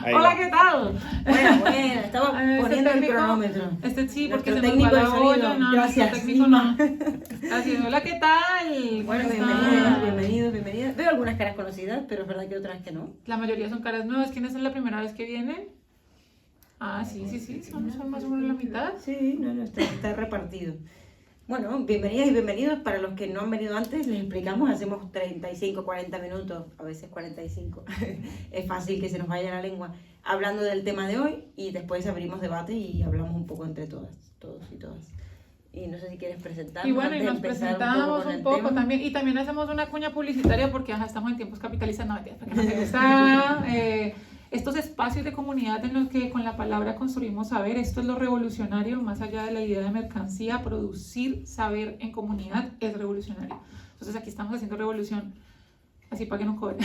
Hola, ¿qué tal? Bueno, estaba poniendo el cronómetro. Sí, porque Nuestro se nos técnico va de la sonido. olla, no, Gracias. nuestro técnico no. Así, hola, ¿qué tal? Bueno, ¿Cómo bienvenidas, están? bienvenidas. Veo algunas caras conocidas, pero es verdad que otras que no. La mayoría son caras nuevas. ¿Quiénes son la primera vez que vienen? Ah, sí, son más o menos la mitad. Sí, no, está repartido. Bueno, bienvenidas y bienvenidos. Para los que no han venido antes, les explicamos, hacemos 35, 40 minutos, a veces 45. Es fácil que se nos vaya la lengua hablando del tema de hoy y después abrimos debate y hablamos un poco entre todos y todas. Y no sé si quieres presentarnos. Y bueno, y antes de nos empezar presentamos con un el poco tema. también, y también hacemos una cuña publicitaria porque estamos en tiempos capitalistas, no, mentiras, porque nos gusta estos espacios de comunidad en los que con la palabra construimos saber. Esto es lo revolucionario, más allá de la idea de mercancía, producir saber en comunidad es revolucionario. Entonces aquí estamos haciendo revolución, así para que no cobren.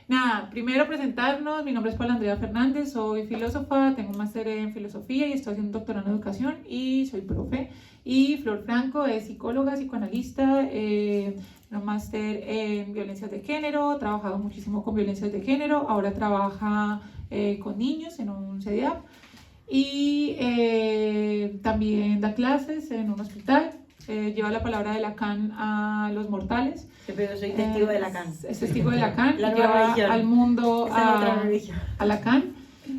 Nada, primero presentarnos, mi nombre es Paula Andrea Fernández, soy filósofa, tengo un máster en filosofía y estoy haciendo un doctorado en educación y soy profe. Y Flor Franco es psicóloga, psicoanalista, un máster en violencias de género, ha trabajado muchísimo con violencias de género, ahora trabaja con niños en un CEDIAP y también da clases en un hospital. Lleva la palabra de Lacan a los mortales. Yo soy testigo de Lacan. Es testigo de Lacan, La nueva lleva religión. al mundo Esa a Lacan.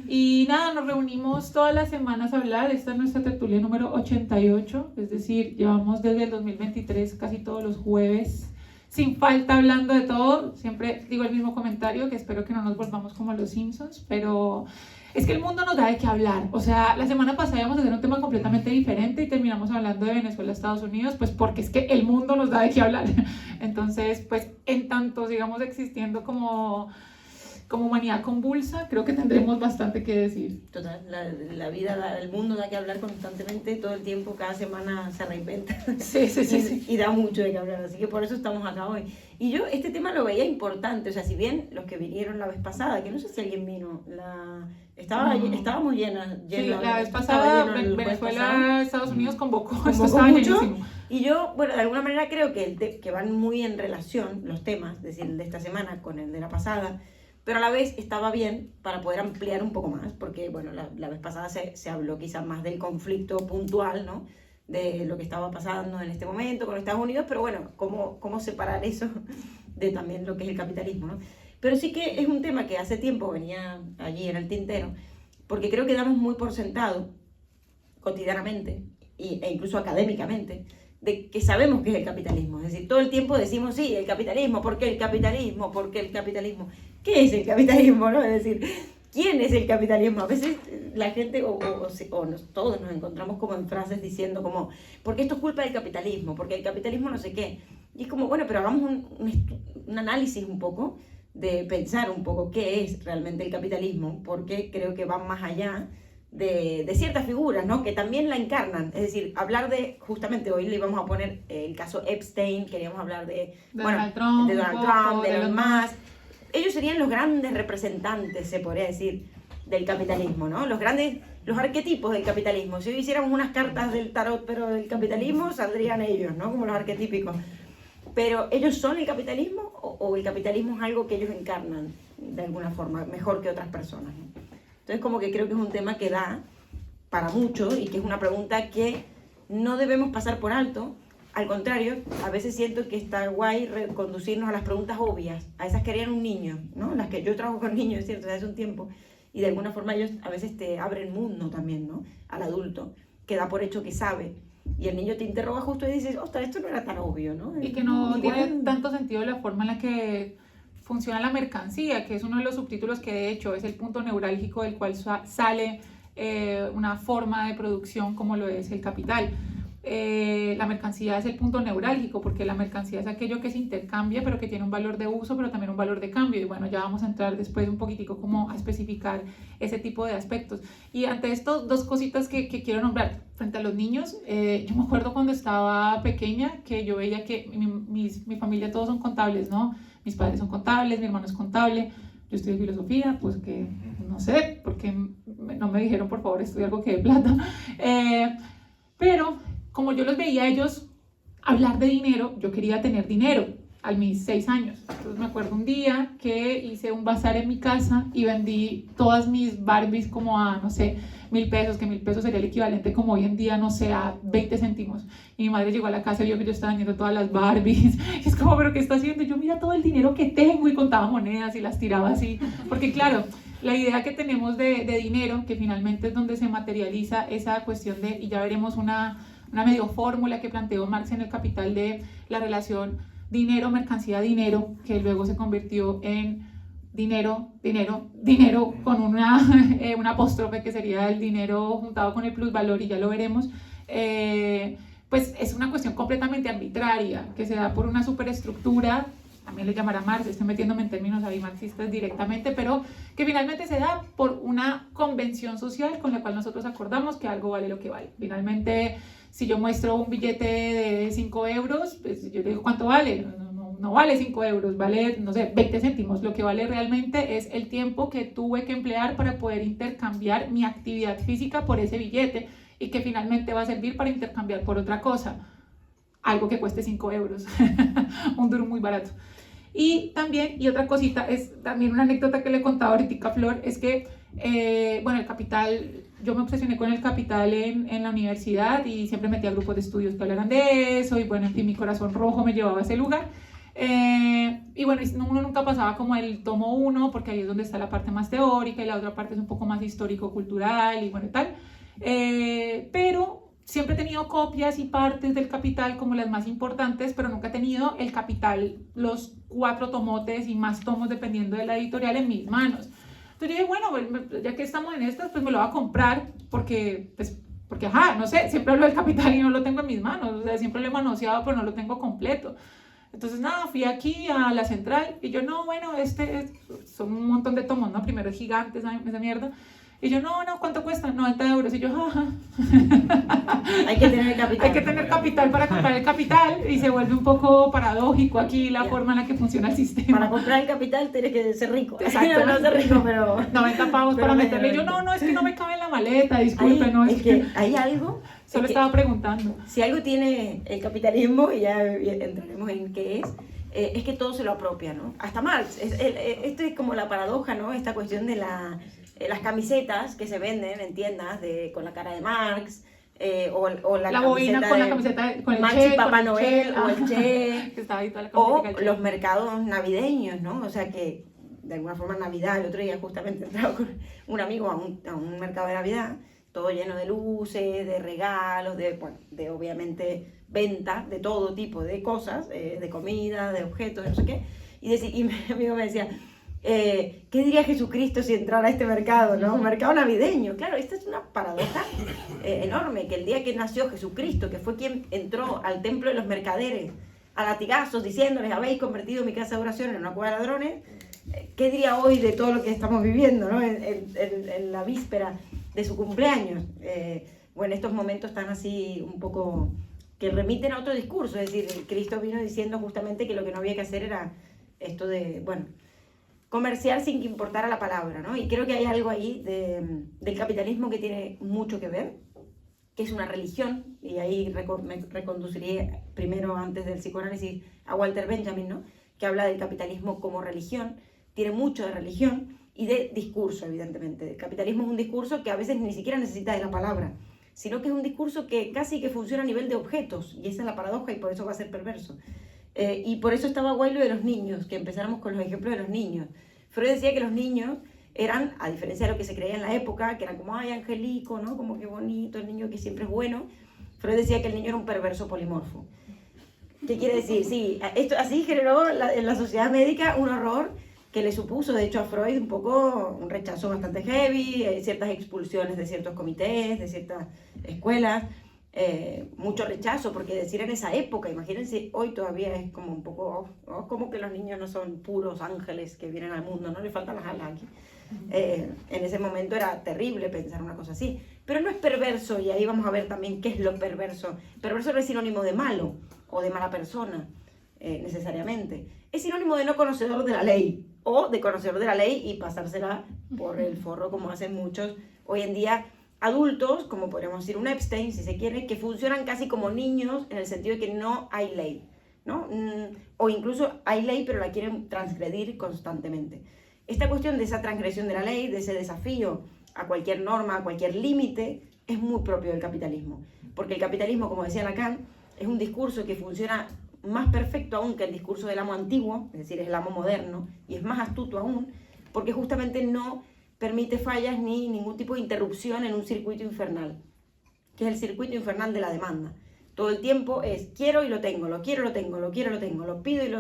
Y nada, nos reunimos todas las semanas a hablar. Esta es nuestra tertulia número 88, es decir, llevamos desde el 2023 casi todos los jueves, sin falta, hablando de todo. Siempre digo el mismo comentario, que espero que no nos volvamos como los Simpsons, pero es que el mundo nos da de qué hablar. O sea, la semana pasada íbamos a hacer un tema completamente diferente y terminamos hablando de Venezuela, Estados Unidos, pues porque es que el mundo nos da de qué hablar. Entonces, pues en tanto sigamos existiendo como humanidad convulsa, creo que tendremos bastante que decir. Total, la vida, el mundo da que hablar constantemente, todo el tiempo, cada semana se reinventa. Sí. Y da mucho de qué hablar, así que por eso estamos acá hoy. Y yo este tema lo veía importante, o sea, si bien los que vinieron la vez pasada, que no sé si alguien vino, estábamos llenas. Sí, la vez pasada Venezuela, Estados Unidos convocó esto estaba mucho. llenísimo. Y yo, bueno, de alguna manera creo que van muy en relación los temas, es decir, el de esta semana con el de la pasada, pero a la vez estaba bien para poder ampliar un poco más, porque bueno, la vez pasada se habló quizás más del conflicto puntual, ¿no? De lo que estaba pasando en este momento con Estados Unidos, pero bueno, cómo separar eso de también lo que es el capitalismo, ¿no? Pero sí que es un tema que hace tiempo venía allí en el tintero, porque creo que damos muy por sentado, cotidianamente e incluso académicamente, de que sabemos qué es el capitalismo. Es decir, todo el tiempo decimos, sí, el capitalismo, ¿por qué el capitalismo? ¿Por qué el capitalismo? ¿Qué es el capitalismo? ¿No? Es decir, ¿quién es el capitalismo? A veces la gente, todos nos encontramos como en frases diciendo como, porque esto es culpa del capitalismo, porque el capitalismo no sé qué. Y es como, bueno, pero hagamos un análisis un poco, de pensar un poco qué es realmente el capitalismo, porque creo que va más allá de ciertas figuras, ¿no? Que también la encarnan. Es decir, hablar de, justamente hoy le íbamos a poner el caso Epstein, queríamos hablar de Donald Trump, de Elon Musk. Ellos serían los grandes representantes, se podría decir, del capitalismo, ¿no? Los arquetipos del capitalismo. Si hoy hiciéramos unas cartas del tarot, pero del capitalismo, saldrían ellos, ¿no? Como los arquetípicos. Pero ¿ellos son el capitalismo o el capitalismo es algo que ellos encarnan de alguna forma, mejor que otras personas, ¿no? Entonces como que creo que es un tema que da para mucho y que es una pregunta que no debemos pasar por alto. Al contrario, a veces siento que está guay reconducirnos a las preguntas obvias, a esas que harían un niño, ¿no? Las que yo trabajo con niños, es cierto, desde hace un tiempo, y de alguna forma ellos a veces te abren mundo también, ¿no? Al adulto, que da por hecho que sabe. Y el niño te interroga justo y dices, ostras, esto no era tan obvio, ¿no? Y que no tiene tanto sentido la forma en la que funciona la mercancía, que es uno de los subtítulos que de hecho es el punto neurálgico del cual sale una forma de producción como lo es el capital. La mercancía es el punto neurálgico porque la mercancía es aquello que se intercambia pero que tiene un valor de uso pero también un valor de cambio, y bueno, ya vamos a entrar después un poquitico como a especificar ese tipo de aspectos. Y ante esto, dos cositas que quiero nombrar frente a los niños. Yo me acuerdo cuando estaba pequeña que yo veía que mi familia todos son contables, ¿no? Mis padres son contables, mi hermano es contable, yo estudié filosofía, pues que no sé, porque no me dijeron por favor estudiar algo que dé plata, pero como yo los veía a ellos hablar de dinero, yo quería tener dinero. a mis 6 años. Entonces me acuerdo un día que hice un bazar en mi casa y vendí todas mis Barbies como a, no sé, 1.000 pesos, que 1.000 pesos sería el equivalente como hoy en día, no sé, a 20 céntimos. Y mi madre llegó a la casa y vio que yo estaba vendiendo todas las Barbies. Y es como, ¿pero qué está haciendo? Y yo, mira todo el dinero que tengo, y contaba monedas y las tiraba así. Porque claro, la idea que tenemos de dinero, que finalmente es donde se materializa esa cuestión de, y ya veremos una medio fórmula que planteó Marx en El Capital, de la relación dinero, mercancía, dinero, que luego se convirtió en dinero, dinero, dinero, con una apóstrofe que sería el dinero juntado con el plusvalor, y ya lo veremos. Pues es una cuestión completamente arbitraria, que se da por una superestructura, también le llamará Marx, estoy metiéndome en términos ahí marxistas directamente, pero que finalmente se da por una convención social con la cual nosotros acordamos que algo vale lo que vale. Finalmente, si yo muestro un billete de 5 euros, pues yo digo, ¿cuánto vale? No vale 5 euros, vale, no sé, 20 céntimos. Lo que vale realmente es el tiempo que tuve que emplear para poder intercambiar mi actividad física por ese billete, y que finalmente va a servir para intercambiar por otra cosa, algo que cueste 5 euros, un duro muy barato. Y también, y otra cosita, es también una anécdota que le he contado ahorita a Flor, es que, bueno, el Capital, yo me obsesioné con el Capital en la universidad, y siempre metía grupos de estudios que hablaran de eso, y bueno, en fin, mi corazón rojo me llevaba a ese lugar. Y bueno, uno nunca pasaba como el tomo 1, porque ahí es donde está la parte más teórica, y la otra parte es un poco más histórico-cultural, y bueno, y tal. Pero siempre he tenido copias y partes del Capital como las más importantes, pero nunca he tenido el Capital, los 4 tomotes y más tomos dependiendo de la editorial, en mis manos. Entonces yo dije, bueno, pues, ya que estamos en estas, pues me lo voy a comprar, porque, pues, porque, ajá, no sé, siempre hablo del Capital y no lo tengo en mis manos, o sea, siempre lo he manoseado, pero no lo tengo completo. Entonces, nada, fui aquí a la central y yo, no, bueno, son un montón de tomos, ¿no? Primero es gigante esa mierda. Y yo, no, ¿cuánto cuesta? 90 euros. Y yo, jaja. Hay que tener capital. Hay que tener capital para comprar el Capital, y se vuelve un poco paradójico aquí la forma en la que funciona el sistema. Para comprar el Capital tienes que ser rico. Exacto. No ser rico, pero... 90 pavos para meterle. Yo, no, es que no me cabe en la maleta, disculpe, no. Es que hay algo... Solo estaba preguntando. Si algo tiene el capitalismo, y ya entraremos en qué es que todo se lo apropia, ¿no? Hasta Marx. Esto es como la paradoja, ¿no? Esta cuestión de las camisetas que se venden en tiendas con la cara de Marx, o la boina con la camiseta con el Marx Che, y Papá con Noel, o el Che, que estaba ahí toda la o camiseta los mercados navideños, ¿no? O sea que, de alguna forma, Navidad, el otro día justamente entraba con un amigo a un mercado de Navidad, todo lleno de luces, de regalos, de obviamente venta de todo tipo de cosas, de comida, de objetos, no sé qué. Y mi amigo me decía, ¿qué diría Jesucristo si entrara a este mercado, ¿no? Un mercado navideño. Claro, esta es una paradoja enorme, que el día que nació Jesucristo, que fue quien entró al templo de los mercaderes a latigazos diciéndoles, habéis convertido mi casa de oración en una cueva de ladrones, ¿qué diría hoy de todo lo que estamos viviendo, ¿no? En la víspera de su cumpleaños? Bueno, estos momentos están así un poco que remiten a otro discurso, es decir, Cristo vino diciendo justamente que lo que no había que hacer era esto de, bueno, comerciar sin que importara la palabra, ¿no? Y creo que hay algo ahí del capitalismo que tiene mucho que ver, que es una religión, y ahí me reconduciría primero, antes del psicoanálisis, a Walter Benjamin, ¿no? Que habla del capitalismo como religión, tiene mucho de religión y de discurso, evidentemente. El capitalismo es un discurso que a veces ni siquiera necesita de la palabra, sino que es un discurso que casi que funciona a nivel de objetos, y esa es la paradoja, y por eso va a ser perverso. Y por eso estaba guay lo de los niños, que empezáramos con los ejemplos de los niños. Freud decía que los niños eran, a diferencia de lo que se creía en la época, que eran como, ay, angelico, ¿no? Como qué bonito, el niño que siempre es bueno. Freud decía que el niño era un perverso polimorfo. ¿Qué quiere decir? Sí, esto así generó en la sociedad médica un horror que le supuso, de hecho, a Freud un poco un rechazo bastante heavy, ciertas expulsiones de ciertos comités, de ciertas escuelas, mucho rechazo, porque decir en esa época, imagínense, hoy todavía es como un poco, como que los niños no son puros ángeles que vienen al mundo, no le faltan las alas aquí. En ese momento era terrible pensar una cosa así, pero no es perverso, y ahí vamos a ver también qué es lo perverso. Perverso no es sinónimo de malo o de mala persona, necesariamente. Es sinónimo de no conocedor de la ley, o de conocedor de la ley y pasársela por el forro, como hacen muchos hoy en día adultos, como podríamos decir un Epstein, si se quiere, que funcionan casi como niños en el sentido de que no hay ley. ¿no? O incluso hay ley, pero la quieren transgredir constantemente. Esta cuestión de esa transgresión de la ley, de ese desafío a cualquier norma, a cualquier límite, es muy propio del capitalismo. Porque el capitalismo, como decía Lacan, es un discurso que funciona más perfecto aún que el discurso del amo antiguo, es decir, es el amo moderno, y es más astuto aún, porque justamente no permite fallas ni ningún tipo de interrupción en un circuito infernal, que es el circuito infernal de la demanda. Todo el tiempo es quiero y lo tengo, lo quiero y lo tengo, lo quiero y lo tengo, lo pido y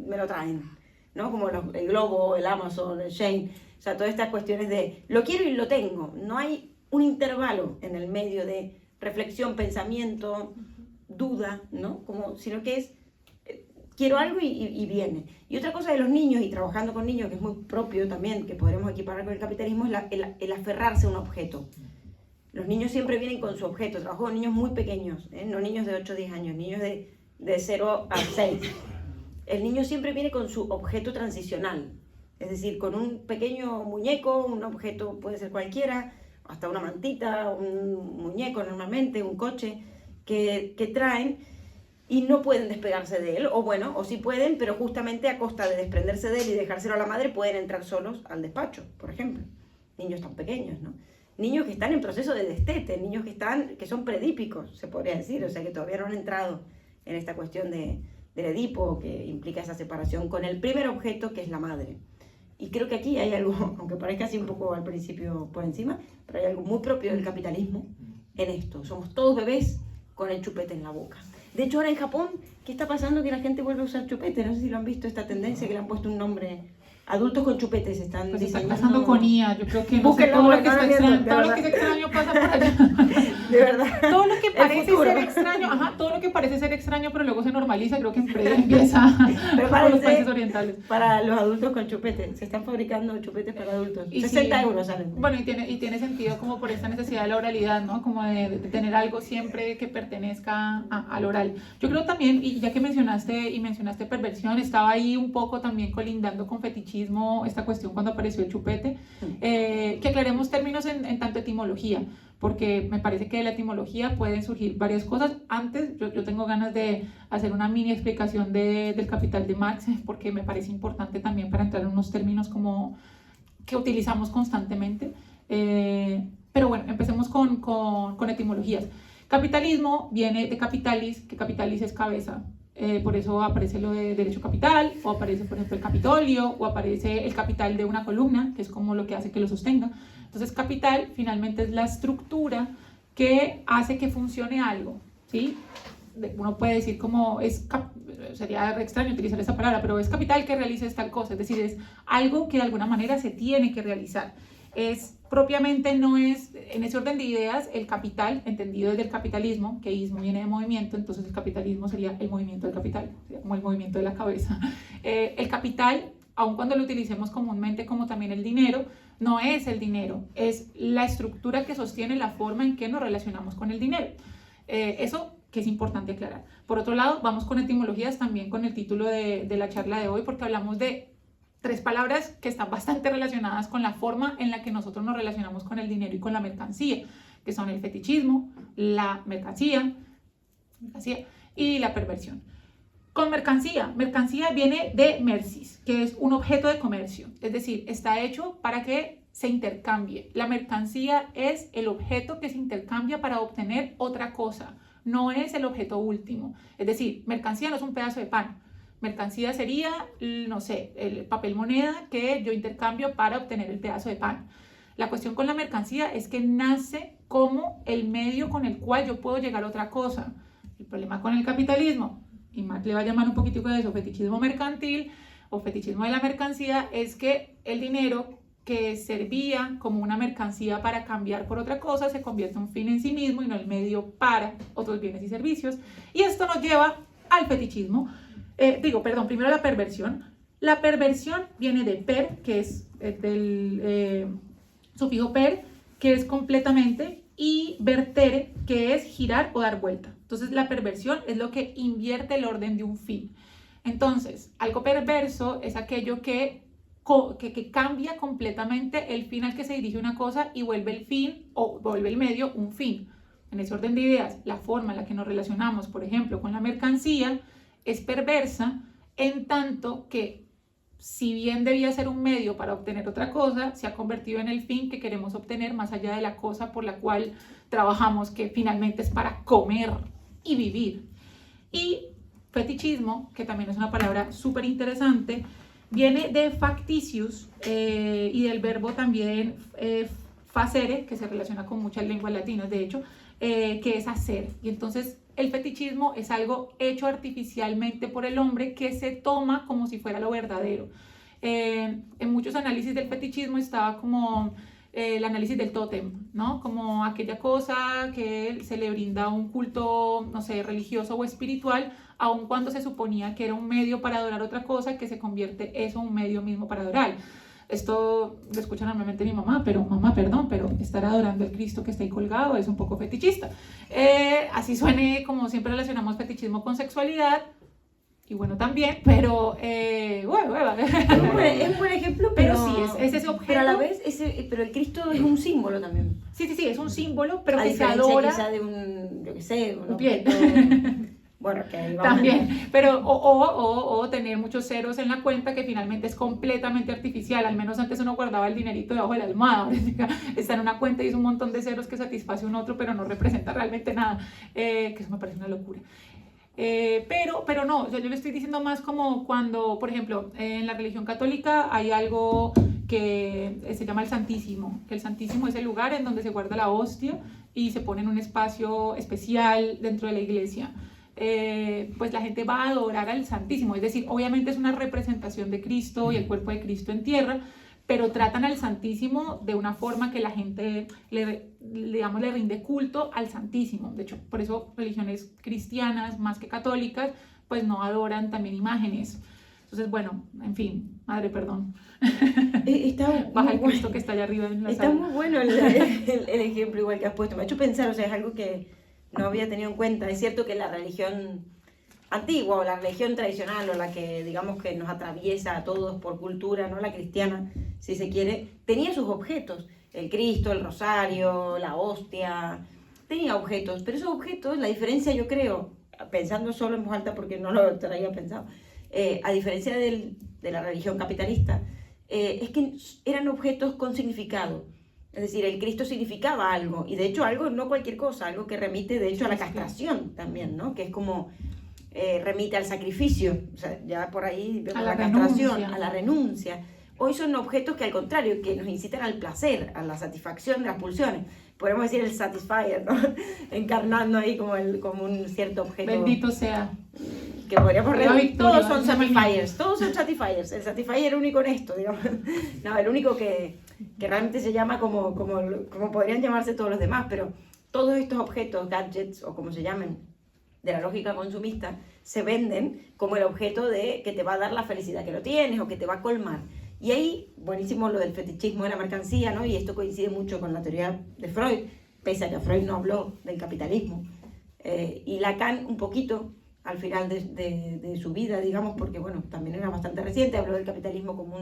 me lo traen, ¿no? Como el Globo, el Amazon, el Shein, o sea, todas estas cuestiones de lo quiero y lo tengo. No hay un intervalo en el medio de reflexión, pensamiento, duda, ¿no? Sino que es quiero algo y viene. Y otra cosa de los niños, y trabajando con niños, que es muy propio también, que podremos equiparar con el capitalismo, es el aferrarse a un objeto. Los niños siempre vienen con su objeto. Trabajo con niños muy pequeños, no niños de 8 o 10 años, niños de 0 a 6. El niño siempre viene con su objeto transicional, es decir, con un pequeño muñeco, un objeto puede ser cualquiera, hasta una mantita, un muñeco normalmente, un coche, que traen y no pueden despegarse de él, o sí pueden, pero justamente a costa de desprenderse de él y dejárselo a la madre pueden entrar solos al despacho, por ejemplo. Niños tan pequeños, ¿no? Niños que están en proceso de destete, niños que son predípicos, se podría decir, o sea, que todavía no han entrado en esta cuestión del Edipo, que implica esa separación con el primer objeto, que es la madre. Y creo que aquí hay algo, aunque parezca así un poco al principio por encima, pero hay algo muy propio del capitalismo en esto. Somos todos bebés con el chupete en la boca. De hecho, ahora en Japón, ¿qué está pasando? Que la gente vuelve a usar chupete. No sé si lo han visto, esta tendencia que le han puesto un nombre. Adultos con chupetes están pues diseñando. Está pasando con IA, yo creo que no sé, todo lo que es extraño pasa por allá. De verdad. Todo lo que parece ser extraño, todo lo que parece ser extraño, pero luego se normaliza, creo que empieza por los países orientales. Para los adultos con chupetes, se están fabricando chupetes para adultos. Y 60 euros salen. Bueno, y tiene sentido como por esta necesidad de la oralidad, ¿no? Como de tener algo siempre que pertenezca al oral. Yo creo también, y ya que mencionaste perversión, estaba ahí un poco también colindando con fetichismo, esta cuestión cuando apareció el chupete, que aclaremos términos en tanto etimología, porque me parece que de la etimología pueden surgir varias cosas. Antes, yo tengo ganas de hacer una mini explicación del Capital de Marx, porque me parece importante también para entrar en unos términos como que utilizamos constantemente. Pero bueno, empecemos con etimologías. Capitalismo viene de capitalis, que capitalis es cabeza. Por eso aparece lo de derecho capital, o aparece, por ejemplo, el Capitolio, o aparece el capital de una columna, que es como lo que hace que lo sostenga. Entonces, capital finalmente es la estructura que hace que funcione algo, ¿sí? Uno puede decir como sería extraño utilizar esa palabra, pero es capital que realice tal cosa, es decir, es algo que de alguna manera se tiene que realizar. Propiamente no es, en ese orden de ideas, el capital, entendido desde el capitalismo, que ismo viene de movimiento, entonces el capitalismo sería el movimiento del capital, como el movimiento de la cabeza. El capital, aun cuando lo utilicemos comúnmente como también el dinero, no es el dinero, es la estructura que sostiene la forma en que nos relacionamos con el dinero. Eso que es importante aclarar. Por otro lado, vamos con etimologías también con el título de la charla de hoy, porque hablamos de 3 palabras que están bastante relacionadas con la forma en la que nosotros nos relacionamos con el dinero y con la mercancía, que son el fetichismo, la mercancía y la perversión. Con mercancía viene de mercis, que es un objeto de comercio, es decir, está hecho para que se intercambie. La mercancía es el objeto que se intercambia para obtener otra cosa, no es el objeto último. Es decir, mercancía no es un pedazo de pan. Mercancía sería, no sé, el papel moneda que yo intercambio para obtener el pedazo de pan. La cuestión con la mercancía es que nace como el medio con el cual yo puedo llegar a otra cosa. El problema con el capitalismo, y Marx le va a llamar un poquitico de eso, fetichismo mercantil o fetichismo de la mercancía, es que el dinero que servía como una mercancía para cambiar por otra cosa se convierte en un fin en sí mismo y no el medio para otros bienes y servicios. Y esto nos lleva al fetichismo. Primero la perversión. La perversión viene de per, que es del sufijo per, que es completamente, y vertere, que es girar o dar vuelta. Entonces, la perversión es lo que invierte el orden de un fin. Entonces, algo perverso es aquello que cambia completamente el fin al que se dirige una cosa y vuelve el fin o vuelve el medio un fin. En ese orden de ideas, la forma en la que nos relacionamos, por ejemplo, con la mercancía, es perversa en tanto que, si bien debía ser un medio para obtener otra cosa, se ha convertido en el fin que queremos obtener más allá de la cosa por la cual trabajamos, que finalmente es para comer y vivir. Y fetichismo, que también es una palabra súper interesante, viene de factitious y del verbo también facere, que se relaciona con muchas lenguas latinas, de hecho, que es hacer. Y entonces el fetichismo es algo hecho artificialmente por el hombre que se toma como si fuera lo verdadero. En muchos análisis del fetichismo estaba como el análisis del tótem, ¿no? Como aquella cosa que se le brinda un culto, no sé, religioso o espiritual, aun cuando se suponía que era un medio para adorar otra cosa, que se convierte eso en un medio mismo para adorar. Esto lo escucha normalmente mi mamá, pero mamá, perdón, pero estar adorando al Cristo que está ahí colgado es un poco fetichista. Así suene, como siempre relacionamos fetichismo con sexualidad, y bueno también, pero bueno. Es un buen ejemplo, pero sí, es ese objeto. Pero a la vez, pero el Cristo es un símbolo también. Sí, es un símbolo, pero a que se adora. Quizá de un, yo qué sé, un pie. Bueno, que ahí vamos. También, pero o tener muchos ceros en la cuenta, que finalmente es completamente artificial. Al menos antes uno guardaba el dinerito debajo de la almohada, está en una cuenta y es un montón de ceros que satisface un otro, pero no representa realmente nada, que eso me parece una locura. Pero no, yo le estoy diciendo más como cuando, por ejemplo, en la religión católica hay algo que se llama el Santísimo, que el Santísimo es el lugar en donde se guarda la hostia y se pone en un espacio especial dentro de la iglesia. Pues la gente va a adorar al Santísimo, es decir, obviamente es una representación de Cristo y el cuerpo de Cristo en tierra, pero tratan al Santísimo de una forma que la gente le rinde culto al Santísimo. De hecho, por eso religiones cristianas más que católicas pues no adoran también imágenes. Entonces, bueno, en fin, madre, perdón. Baja el Cristo que está allá arriba en la sala. Está muy bueno el ejemplo igual que has puesto. Me ha hecho pensar, o sea, es algo que no había tenido en cuenta. Es cierto que la religión antigua o la religión tradicional o la que digamos que nos atraviesa a todos por cultura, no la cristiana, si se quiere, tenía sus objetos. El Cristo, el rosario, la hostia, tenía objetos. Pero esos objetos, la diferencia yo creo, pensando solo en voz alta porque no lo había pensado, a diferencia de la religión capitalista, es que eran objetos con significado. Es decir, el Cristo significaba algo, y de hecho algo, no cualquier cosa, algo que remite de hecho a la castración también, ¿no? Que es como remite al sacrificio, o sea, ya por ahí vemos la castración, a la renuncia. Hoy son objetos que al contrario, que nos incitan al placer, a la satisfacción de las pulsiones. Podemos decir el satisfier, ¿no? Encarnando ahí como un cierto objeto. Bendito sea. Que podríamos reír. Todos son satisfiers. El satisfier único en esto, digamos. No, el único que realmente se llama como podrían llamarse todos los demás, pero todos estos objetos, gadgets o como se llamen, de la lógica consumista, se venden como el objeto que te va a dar la felicidad que lo tienes o que te va a colmar. Y ahí, buenísimo lo del fetichismo de la mercancía, ¿no? Y esto coincide mucho con la teoría de Freud, pese a que Freud no habló del capitalismo. Y Lacan un poquito al final de su vida, digamos, porque bueno, también era bastante reciente, habló del capitalismo como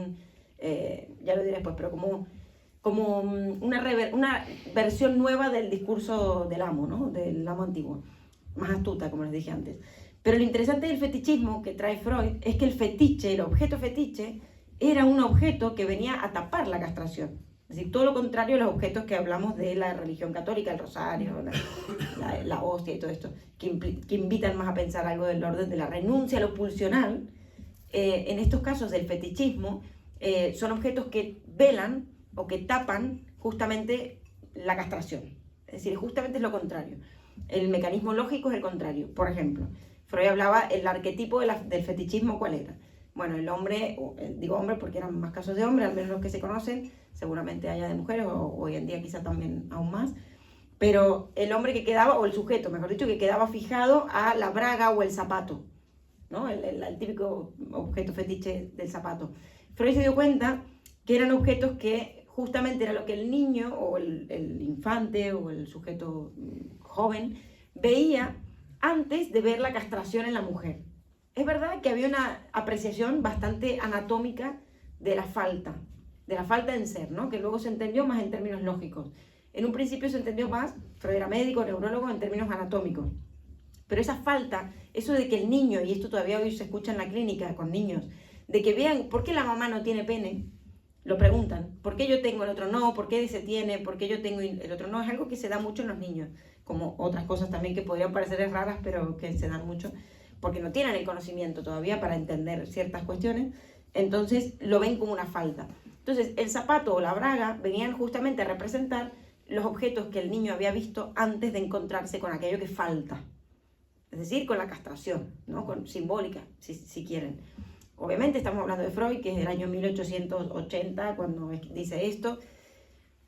ya lo diré después, pero como una versión nueva del discurso del amo, ¿no? Del amo antiguo, más astuta, como les dije antes. Pero lo interesante del fetichismo que trae Freud es que el fetiche, el objeto fetiche, era un objeto que venía a tapar la castración. Es decir, todo lo contrario a los objetos que hablamos de la religión católica, el rosario, la hostia y todo esto, que invitan más a pensar algo del orden de la renuncia a lo pulsional. En estos casos del fetichismo, son objetos que velan o que tapan justamente la castración. Es decir, justamente es lo contrario. El mecanismo lógico es el contrario. Por ejemplo, Freud hablaba, el arquetipo del fetichismo, ¿cuál era? Bueno, el hombre, digo hombre porque eran más casos de hombres, al menos los que se conocen, seguramente haya de mujeres, o hoy en día quizá también aún más, pero el hombre que quedaba, o el sujeto, mejor dicho, que quedaba fijado a la braga o el zapato, ¿no? El típico objeto fetiche del zapato. Freud se dio cuenta que eran objetos que justamente era lo que el niño, o el infante, o el sujeto joven, veía antes de ver la castración en la mujer. Es verdad que había una apreciación bastante anatómica de la falta en ser, ¿no? Que luego se entendió más en términos lógicos. En un principio se entendió más, Freud era médico, neurólogo, en términos anatómicos. pero esa falta, eso de que el niño, y esto todavía hoy se escucha en la clínica con niños, de que vean por qué la mamá no tiene pene, lo preguntan, ¿por qué yo tengo el otro no? ¿Por qué ese tiene? ¿Por qué yo tengo el otro no? Es algo que se da mucho en los niños, como otras cosas también que podrían parecer raras, pero que se dan mucho, porque no tienen el conocimiento todavía para entender ciertas cuestiones, entonces lo ven como una falta. Entonces el zapato o la braga venían justamente a representar los objetos que el niño había visto antes de encontrarse con aquello que falta, es decir, con la castración, ¿no? Simbólica, si quieren. Obviamente estamos hablando de Freud, que es del año 1880 cuando dice esto,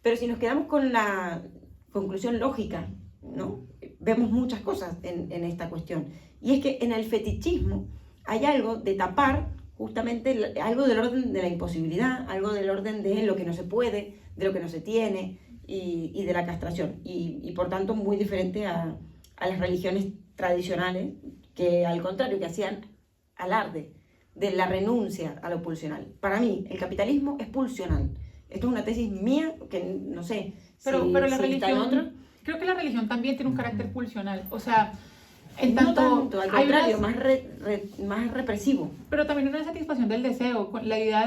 pero si nos quedamos con la conclusión lógica, ¿no? Vemos muchas cosas en esta cuestión. Y es que en el fetichismo hay algo de tapar justamente algo del orden de la imposibilidad, algo del orden de lo que no se puede, de lo que no se tiene y de la castración. Y por tanto muy diferente a las religiones tradicionales que al contrario, que hacían alarde de la renuncia a lo pulsional. Para mí, el capitalismo es pulsional. Esto es una tesis mía que no sé pero si la está religión, en otro. creo que la religión también tiene un carácter pulsional. O sea, en No tanto, tanto, al hay contrario, unas- más represivo. pero también una satisfacción del deseo, con la idea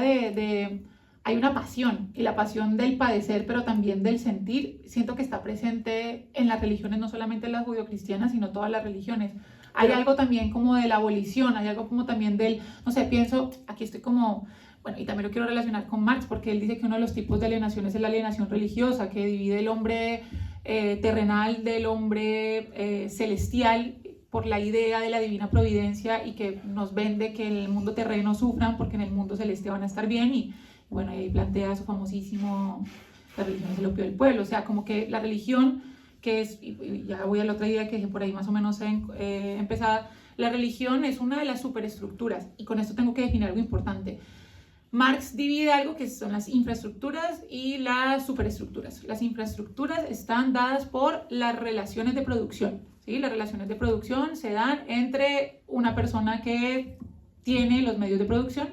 hay una pasión, y la pasión del padecer, pero también del sentir, siento que está presente en las religiones, no solamente en las judio-cristianas, sino todas las religiones. Hay algo también como de la abolición, hay algo como también del, no sé, pienso, aquí estoy como, bueno, y también lo quiero relacionar con Marx, porque él dice que uno de los tipos de alienación es la alienación religiosa, que divide el hombre terrenal del hombre celestial, por la idea de la divina providencia, y que nos vende que en el mundo terreno sufran porque en el mundo celeste van a estar bien, y bueno, ahí plantea su famosísimo, la religión es el opio del pueblo, o sea, como que la religión, que es, y ya voy a la otra idea que dije por ahí más o menos empezada, la religión es una de las superestructuras, y con esto tengo que definir algo importante. Marx divide algo que son las infraestructuras y las superestructuras. Las infraestructuras están dadas por las relaciones de producción, ¿sí? Las relaciones de producción se dan entre una persona que tiene los medios de producción,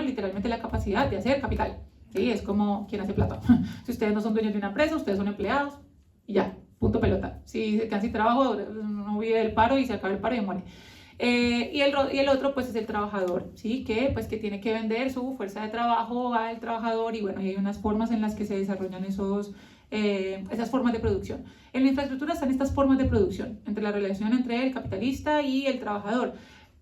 literalmente la capacidad de hacer capital, ¿sí? Es como quien hace plata. Si ustedes no son dueños de una empresa, ustedes son empleados y ya, punto pelota. Si se quedan sin trabajo, no vive del paro y se acaba el paro y muere. Y el otro pues es el trabajador, ¿sí? Que tiene que vender su fuerza de trabajo al trabajador, y bueno, y hay unas formas en las que se desarrollan esas formas de producción. En la infraestructura están estas formas de producción, entre la relación entre el capitalista y el trabajador.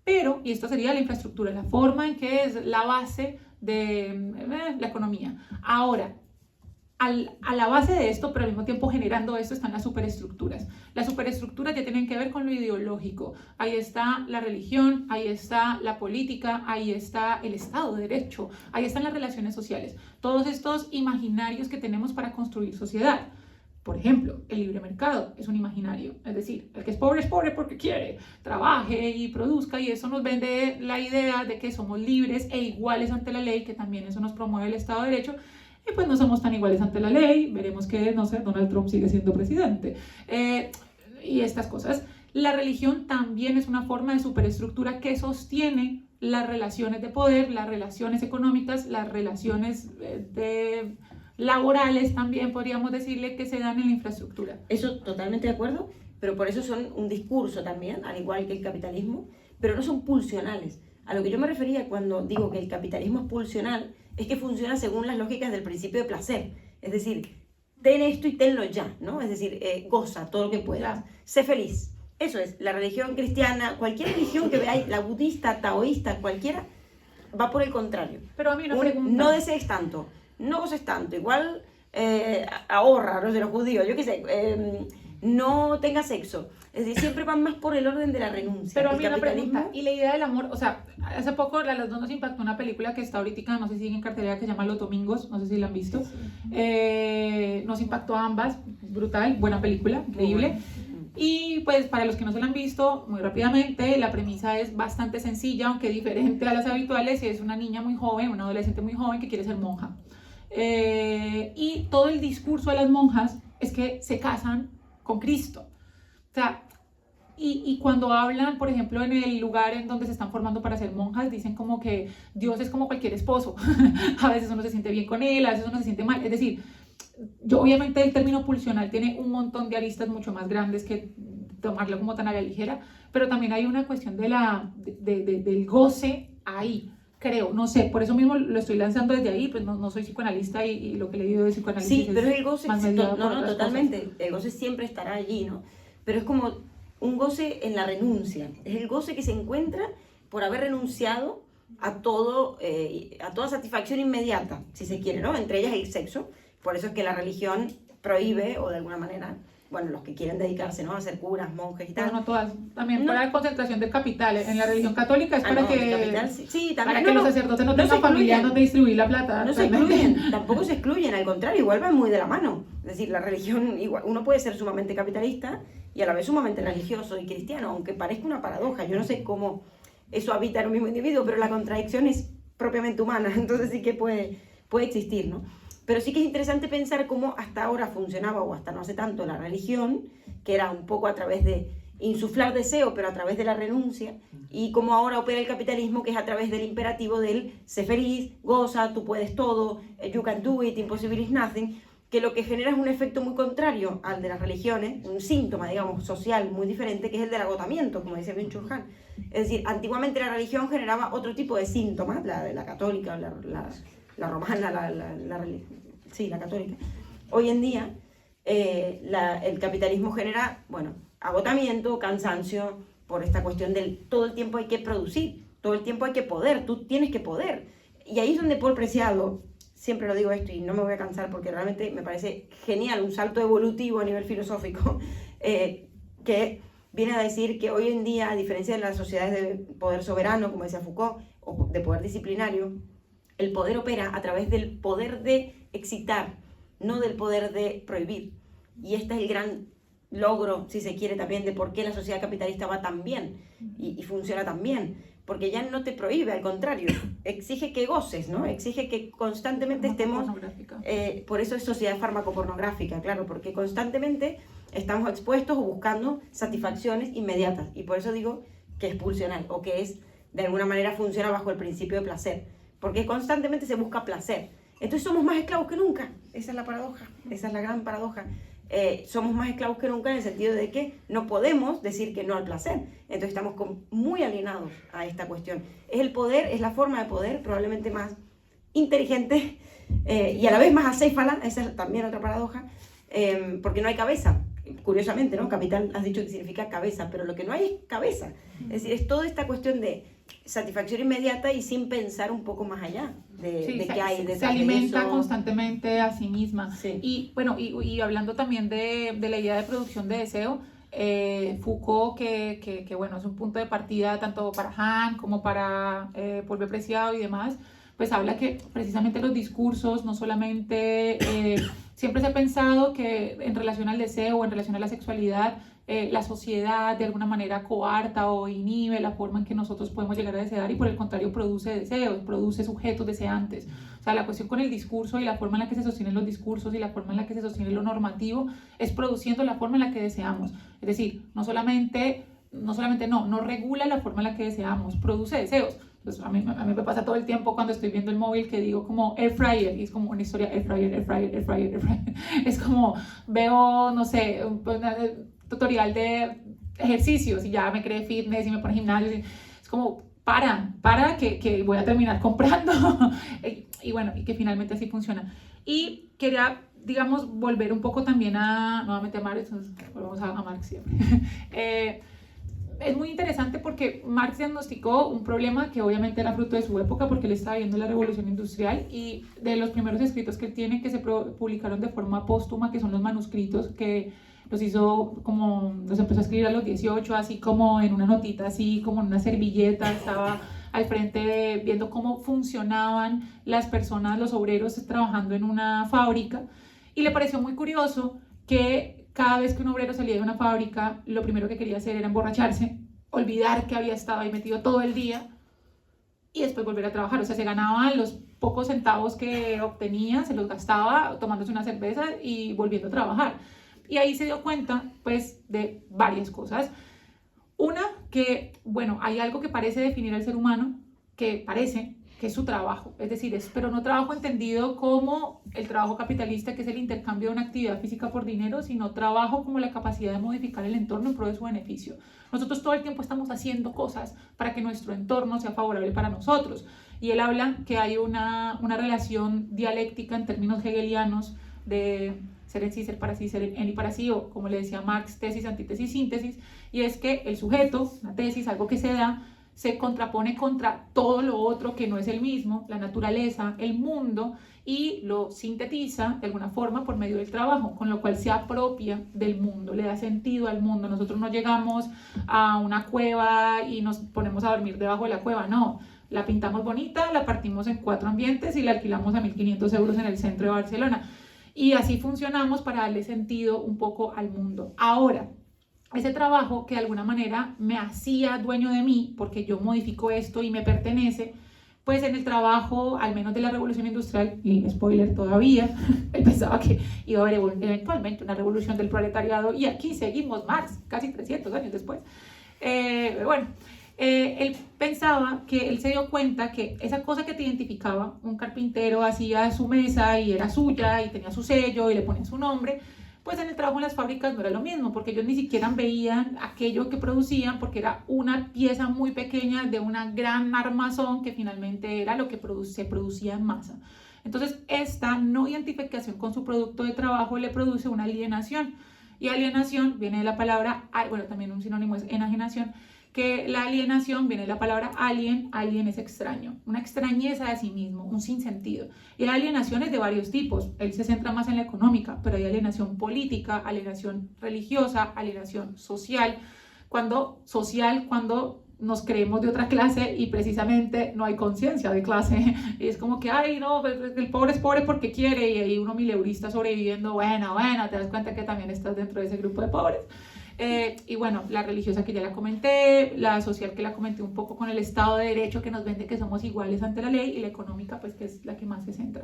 Pero, y esto sería la infraestructura, la forma en que es la base de la economía. Ahora, a la base de esto, pero al mismo tiempo generando esto, están las superestructuras. Las superestructuras ya tienen que ver con lo ideológico. Ahí está la religión, ahí está la política, ahí está el Estado de Derecho, ahí están las relaciones sociales. Todos estos imaginarios que tenemos para construir sociedad. Por ejemplo, el libre mercado es un imaginario, es decir, el que es pobre porque quiere, trabaje y produzca, y eso nos vende la idea de que somos libres e iguales ante la ley, que también eso nos promueve el Estado de Derecho, y pues no somos tan iguales ante la ley, veremos que, no sé, Donald Trump sigue siendo presidente, y estas cosas. La religión también es una forma de superestructura que sostiene las relaciones de poder, las relaciones económicas, las relaciones laborales también podríamos decirle que se dan en la infraestructura. Eso totalmente de acuerdo, pero por eso son un discurso también, al igual que el capitalismo, pero no son pulsionales. A lo que yo me refería cuando digo que el capitalismo es pulsional, es que funciona según las lógicas del principio de placer. Es decir, ten esto y tenlo ya, ¿no? Es decir, goza todo lo que puedas, sé feliz. Eso es, la religión cristiana, cualquier religión que veáis, la budista, taoísta, cualquiera, va por el contrario. Pero a mí una pregunta. No desees tanto, no goces tanto, igual ahorra, los de los judíos, yo qué sé, no tengas sexo. Es decir, siempre van más por el orden de la renuncia. Pero a mí una pregunta, y la idea del amor, o sea, hace poco a las dos nos impactó una película que está ahorita, no sé si sigue en cartelera, que se llama Los Domingos, no sé si la han visto. Nos impactó a ambas, brutal, buena película, increíble. Y pues para los que no se la han visto, muy rápidamente, la premisa es bastante sencilla, aunque diferente a las habituales, y es una niña muy joven, una adolescente muy joven que quiere ser monja. Y todo el discurso de las monjas es que se casan con Cristo. O sea, y cuando hablan, por ejemplo, en el lugar en donde se están formando para ser monjas, dicen como que Dios es como cualquier esposo. A veces uno se siente bien con él, a veces uno se siente mal. Es decir, obviamente el término pulsional tiene un montón de aristas mucho más grandes que tomarlo como tan a la ligera, pero también hay una cuestión del goce ahí, creo, no sé, por eso mismo lo estoy lanzando desde ahí, pues no soy psicoanalista y lo que he leído de psicoanálisis Sí, pero el goce, más mediado por no, otras totalmente, cosas. el goce siempre estará allí, ¿no? Pero es como un goce en la renuncia, es el goce que se encuentra por haber renunciado a todo, a toda satisfacción inmediata, si se quiere, ¿no? Entre ellas el sexo, por eso es que la religión prohíbe, o de alguna manera, bueno, los que quieren dedicarse, ¿no? A ser curas, monjes y tal. Pero no todas, también No. para la concentración de capitales. En la religión católica es para No, que, de capital, sí, también, para que los sacerdotes no tengan familia donde distribuir la plata. No se excluyen, tampoco se excluyen, al contrario, igual van muy de la mano. Es decir, la religión, igual, uno puede ser sumamente capitalista y a la vez sumamente religioso y cristiano, aunque parezca una paradoja. Yo no sé cómo eso habita en un mismo individuo, pero la contradicción es propiamente humana, entonces sí que puede existir, ¿no? Pero sí que es interesante pensar cómo hasta ahora funcionaba, o hasta no hace tanto, la religión, que era un poco a través de insuflar deseo, pero a través de la renuncia, y cómo ahora opera el capitalismo, que es a través del imperativo del sé feliz, goza, tú puedes todo, you can do it, impossible is nothing, que lo que genera es un efecto muy contrario al de las religiones, un síntoma, digamos, social muy diferente, que es el del agotamiento, como dice Byung-Chul Han. Es decir, antiguamente la religión generaba otro tipo de síntomas, la católica, la romana, la católica. Hoy en día el capitalismo genera, bueno, agotamiento, cansancio, por esta cuestión del todo el tiempo hay que producir, todo el tiempo hay que poder, tú tienes que poder. Y ahí es donde Paul Preciado, siempre lo digo esto y no me voy a cansar porque realmente me parece genial, un salto evolutivo a nivel filosófico, que viene a decir que hoy en día, a diferencia de las sociedades de poder soberano, como decía Foucault, o de poder disciplinario, el poder opera a través del poder de excitar, no del poder de prohibir. Y este es el gran logro, si se quiere, también de por qué la sociedad capitalista va tan bien y funciona tan bien. Porque ya no te prohíbe, al contrario, exige que goces, ¿no? Exige que constantemente estemos... por eso es sociedad farmacopornográfica, claro, porque constantemente estamos expuestos o buscando satisfacciones inmediatas. Y por eso digo que es pulsional, o que es, de alguna manera, funciona bajo el principio de placer. Porque constantemente se busca placer. Entonces somos más esclavos que nunca. Esa es la paradoja, esa es la gran paradoja. Somos más esclavos que nunca en el sentido de que no podemos decir que no al placer. Entonces estamos muy alienados a esta cuestión. Es el poder, es la forma de poder probablemente más inteligente y a la vez más acéfala, esa es también otra paradoja, porque no hay cabeza. Curiosamente, ¿no? Capital, has dicho que significa cabeza, pero lo que no hay es cabeza. Es decir, es toda esta cuestión de satisfacción inmediata y sin pensar un poco más allá de qué hay detrás. Se alimenta de eso. constantemente a sí misma. Sí. Y bueno, y hablando también de la idea de producción de deseo, Foucault, que bueno, es un punto de partida tanto para Han como para Paul Preciado y demás, pues habla que precisamente los discursos, no solamente, siempre se ha pensado que en relación al deseo o en relación a la sexualidad, la sociedad de alguna manera coarta o inhibe la forma en que nosotros podemos llegar a desear y por el contrario produce deseos, produce sujetos deseantes. O sea, la cuestión con el discurso y la forma en la que se sostienen los discursos y la forma en la que se sostiene lo normativo es produciendo la forma en la que deseamos. Es decir, no regula la forma en la que deseamos, produce deseos. Pues a mí me pasa todo el tiempo cuando estoy viendo el móvil que digo como air fryer y es como una historia air fryer. Es como veo, no sé, un tutorial de ejercicios y ya me cree fitness y me pone gimnasio. Es como para que voy a terminar comprando. Y bueno, y que finalmente así funciona. Y quería, digamos, volver un poco también nuevamente a Marx, volvemos a Marx siempre. Es muy interesante porque Marx diagnosticó un problema que obviamente era fruto de su época porque él estaba viendo la revolución industrial y de los primeros escritos que él tiene que se publicaron de forma póstuma, que son los manuscritos que los empezó a escribir a los 18, así como en una notita, así como en una servilleta, estaba al frente viendo cómo funcionaban las personas, los obreros trabajando en una fábrica y le pareció muy curioso que cada vez que un obrero salía de una fábrica, lo primero que quería hacer era emborracharse, olvidar que había estado ahí metido todo el día y después volver a trabajar. O sea, se ganaba los pocos centavos que obtenía, se los gastaba tomándose una cerveza y volviendo a trabajar. Y ahí se dio cuenta, pues, de varias cosas. Una, que, bueno, hay algo que parece definir al ser humano, que parece, que es su trabajo, es decir, pero no trabajo entendido como el trabajo capitalista, que es el intercambio de una actividad física por dinero, sino trabajo como la capacidad de modificar el entorno en pro de su beneficio. Nosotros todo el tiempo estamos haciendo cosas para que nuestro entorno sea favorable para nosotros. Y él habla que hay una relación dialéctica en términos hegelianos de ser en sí, ser para sí, ser en y para sí, o como le decía Marx, tesis, antítesis, síntesis, y es que el sujeto, la tesis, algo que se da, se contrapone contra todo lo otro que no es el mismo, la naturaleza, el mundo, y lo sintetiza de alguna forma por medio del trabajo, con lo cual se apropia del mundo, le da sentido al mundo. Nosotros no llegamos a una cueva y nos ponemos a dormir debajo de la cueva, no. La pintamos bonita, la partimos en 4 ambientes y la alquilamos a 1.500 euros en el centro de Barcelona. Y así funcionamos para darle sentido un poco al mundo. Ahora, ese trabajo que de alguna manera me hacía dueño de mí, porque yo modifico esto y me pertenece, pues en el trabajo, al menos de la revolución industrial, y spoiler todavía, él pensaba que iba a haber eventualmente una revolución del proletariado, y aquí seguimos Marx, casi 300 años después. Él pensaba que él se dio cuenta que esa cosa que te identificaba, un carpintero hacía su mesa y era suya y tenía su sello y le ponía su nombre, pues en el trabajo en las fábricas no era lo mismo, porque ellos ni siquiera veían aquello que producían, porque era una pieza muy pequeña de una gran armazón que finalmente era lo que se producía en masa. Entonces, esta no identificación con su producto de trabajo le produce una alienación, y alienación viene de la palabra, bueno, también un sinónimo es enajenación, que la alienación viene de la palabra alien es extraño, una extrañeza de sí mismo, un sinsentido. Y la alienación es de varios tipos, él se centra más en la económica, pero hay alienación política, alienación religiosa, alienación social, cuando nos creemos de otra clase y precisamente no hay conciencia de clase. Y es como que, ay, no, el pobre es pobre porque quiere, y ahí uno mileurista sobreviviendo, bueno, te das cuenta que también estás dentro de ese grupo de pobres. Y bueno, la religiosa que ya la comenté, la social que la comenté un poco con el Estado de Derecho que nos vende que somos iguales ante la ley, y la económica pues que es la que más se centra.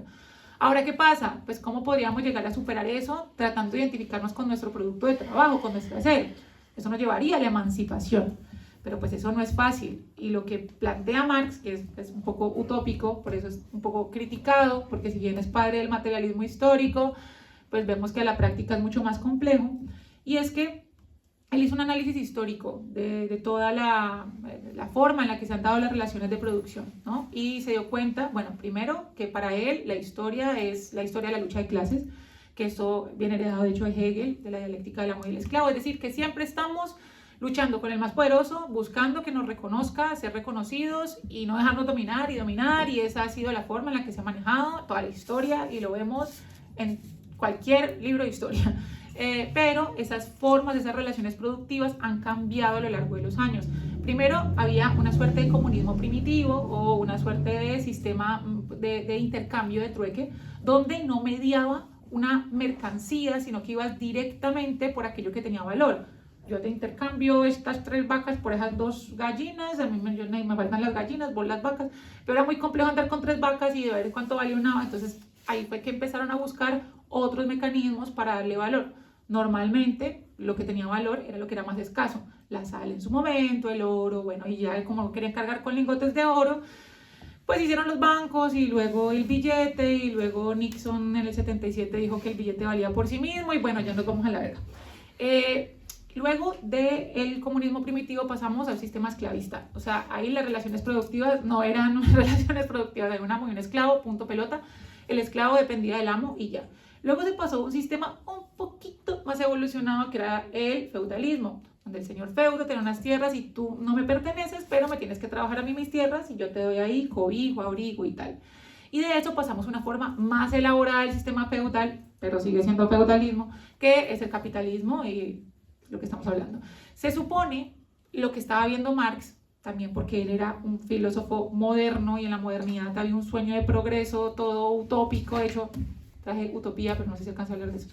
Ahora, ¿qué pasa? Pues ¿cómo podríamos llegar a superar eso? Tratando de identificarnos con nuestro producto de trabajo, con nuestro hacer. Eso nos llevaría a la emancipación, pero pues eso no es fácil, y lo que plantea Marx, que es un poco utópico, por eso es un poco criticado, porque si bien es padre del materialismo histórico, pues vemos que a la práctica es mucho más complejo, y es que él hizo un análisis histórico de toda la forma en la que se han dado las relaciones de producción, ¿no? Y se dio cuenta, bueno, primero, que para él la historia es la historia de la lucha de clases, que eso viene heredado de hecho de Hegel, de la dialéctica del amo y el esclavo, es decir, que siempre estamos luchando con el más poderoso, buscando que nos reconozca, ser reconocidos y no dejarnos dominar, y esa ha sido la forma en la que se ha manejado toda la historia, y lo vemos en cualquier libro de historia. Pero esas formas, esas relaciones productivas han cambiado a lo largo de los años. Primero había una suerte de comunismo primitivo o una suerte de sistema de intercambio de trueque, donde no mediaba una mercancía, sino que ibas directamente por aquello que tenía valor. Yo te intercambio estas 3 vacas por esas 2 gallinas, a mí me faltan las gallinas, vos las vacas, pero era muy complejo andar con 3 vacas y de ver cuánto vale una. Entonces ahí fue que empezaron a buscar otros mecanismos para darle valor. Normalmente lo que tenía valor era lo que era más escaso, la sal en su momento, el oro, bueno, y ya como querían cargar con lingotes de oro, pues hicieron los bancos, y luego el billete, y luego Nixon en el 77 dijo que el billete valía por sí mismo, y bueno, ya nos vamos a la verga. Luego del comunismo primitivo pasamos al sistema esclavista, o sea, ahí las relaciones productivas no eran relaciones productivas, era un amo y un esclavo, punto pelota, el esclavo dependía del amo y ya. Luego se pasó a un sistema un poquito más evolucionado, que era el feudalismo, donde el señor feudo tenía unas tierras y tú no me perteneces, pero me tienes que trabajar a mí mis tierras y yo te doy ahí cobijo, abrigo y tal. Y de eso pasamos a una forma más elaborada del sistema feudal, pero sigue siendo feudalismo, que es el capitalismo y lo que estamos hablando. Se supone, lo que estaba viendo Marx, también porque él era un filósofo moderno y en la modernidad había un sueño de progreso, todo utópico, de hecho traje utopía, pero no sé si alcanzo a hablar de eso.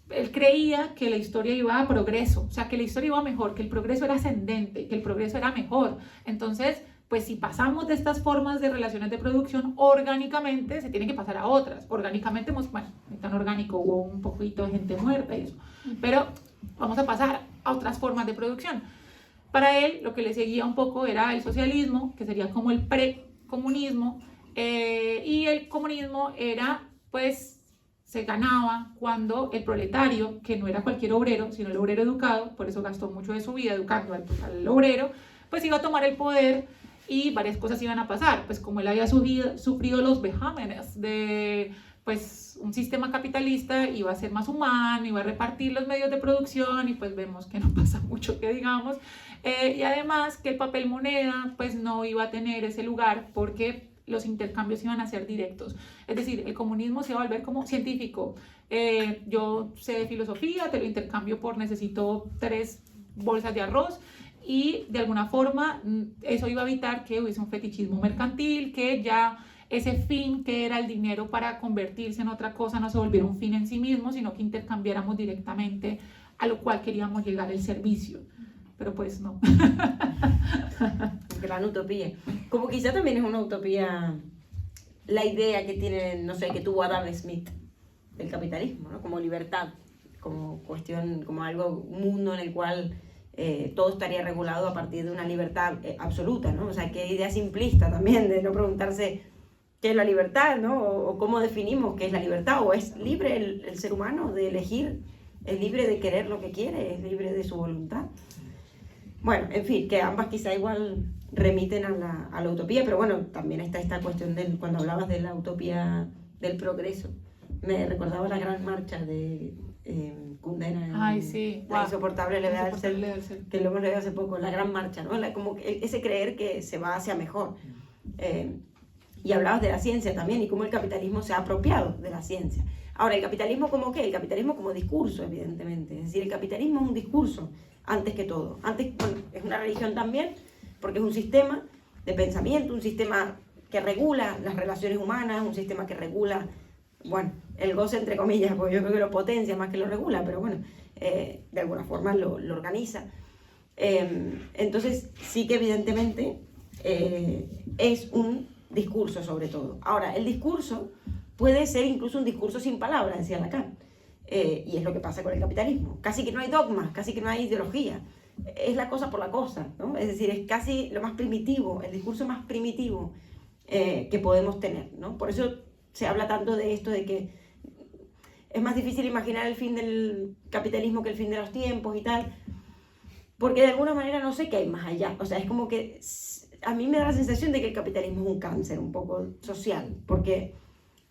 Él creía que la historia iba a progreso, o sea, que la historia iba mejor, que el progreso era ascendente, que el progreso era mejor. Entonces, pues si pasamos de estas formas de relaciones de producción, orgánicamente se tiene que pasar a otras. Orgánicamente, bueno, no tan orgánico, hubo un poquito de gente muerta y eso, pero vamos a pasar a otras formas de producción. Para él, lo que le seguía un poco era el socialismo, que sería como el comunismo, y el comunismo era, pues, se ganaba cuando el proletario, que no era cualquier obrero, sino el obrero educado, por eso gastó mucho de su vida educando al obrero, pues iba a tomar el poder y varias cosas iban a pasar, pues como él había sufrido los vejámenes de pues un sistema capitalista, iba a ser más humano, iba a repartir los medios de producción y pues vemos que no pasa mucho que digamos, y además que el papel moneda pues no iba a tener ese lugar porque los intercambios iban a ser directos, es decir, el comunismo se iba a volver como científico, yo sé de filosofía, te lo intercambio por necesito 3 bolsas de arroz, y de alguna forma eso iba a evitar que hubiese un fetichismo mercantil, que ya ese fin que era el dinero para convertirse en otra cosa no se volviera un fin en sí mismo, sino que intercambiáramos directamente a lo cual queríamos llegar, el servicio. Pero pues no. Gran utopía. Como quizá también es una utopía la idea que tiene, no sé, que tuvo Adam Smith del capitalismo, ¿no? Como libertad, como cuestión, como algo, un mundo en el cual todo estaría regulado a partir de una libertad absoluta, ¿no? O sea, qué idea simplista también de no preguntarse qué es la libertad, ¿no? O cómo definimos qué es la libertad, o es libre el ser humano de elegir, es libre de querer lo que quiere, es libre de su voluntad. Bueno, en fin, que ambas quizá igual remiten a la utopía, pero bueno, también está esta cuestión de cuando hablabas de la utopía del progreso, me recordaba la gran marcha de Kundera. Ay, sí. La insoportable levedad del ser, del ser. que lo hemos leído hace poco, la gran marcha, ¿no? Como ese creer que se va hacia mejor. Y hablabas de la ciencia también y cómo el capitalismo se ha apropiado de la ciencia. Ahora, ¿el capitalismo como qué? El capitalismo como discurso, evidentemente. Es decir, el capitalismo es un discurso, antes que todo. Antes, bueno, es una religión también, porque es un sistema de pensamiento, un sistema que regula las relaciones humanas, un sistema que regula, bueno, el goce entre comillas, porque yo creo que lo potencia más que lo regula, pero bueno, de alguna forma lo organiza. Entonces, sí que evidentemente es un discurso sobre todo. Ahora, el discurso puede ser incluso un discurso sin palabras, decía Lacan, y es lo que pasa con el capitalismo. Casi que no hay dogmas, casi que no hay ideología, es la cosa por la cosa, ¿no? Es decir, es casi lo más primitivo, el discurso más primitivo que podemos tener, ¿no? Por eso se habla tanto de esto de que es más difícil imaginar el fin del capitalismo que el fin de los tiempos y tal, porque de alguna manera no sé qué hay más allá. O sea, es como que a mí me da la sensación de que el capitalismo es un cáncer un poco social, porque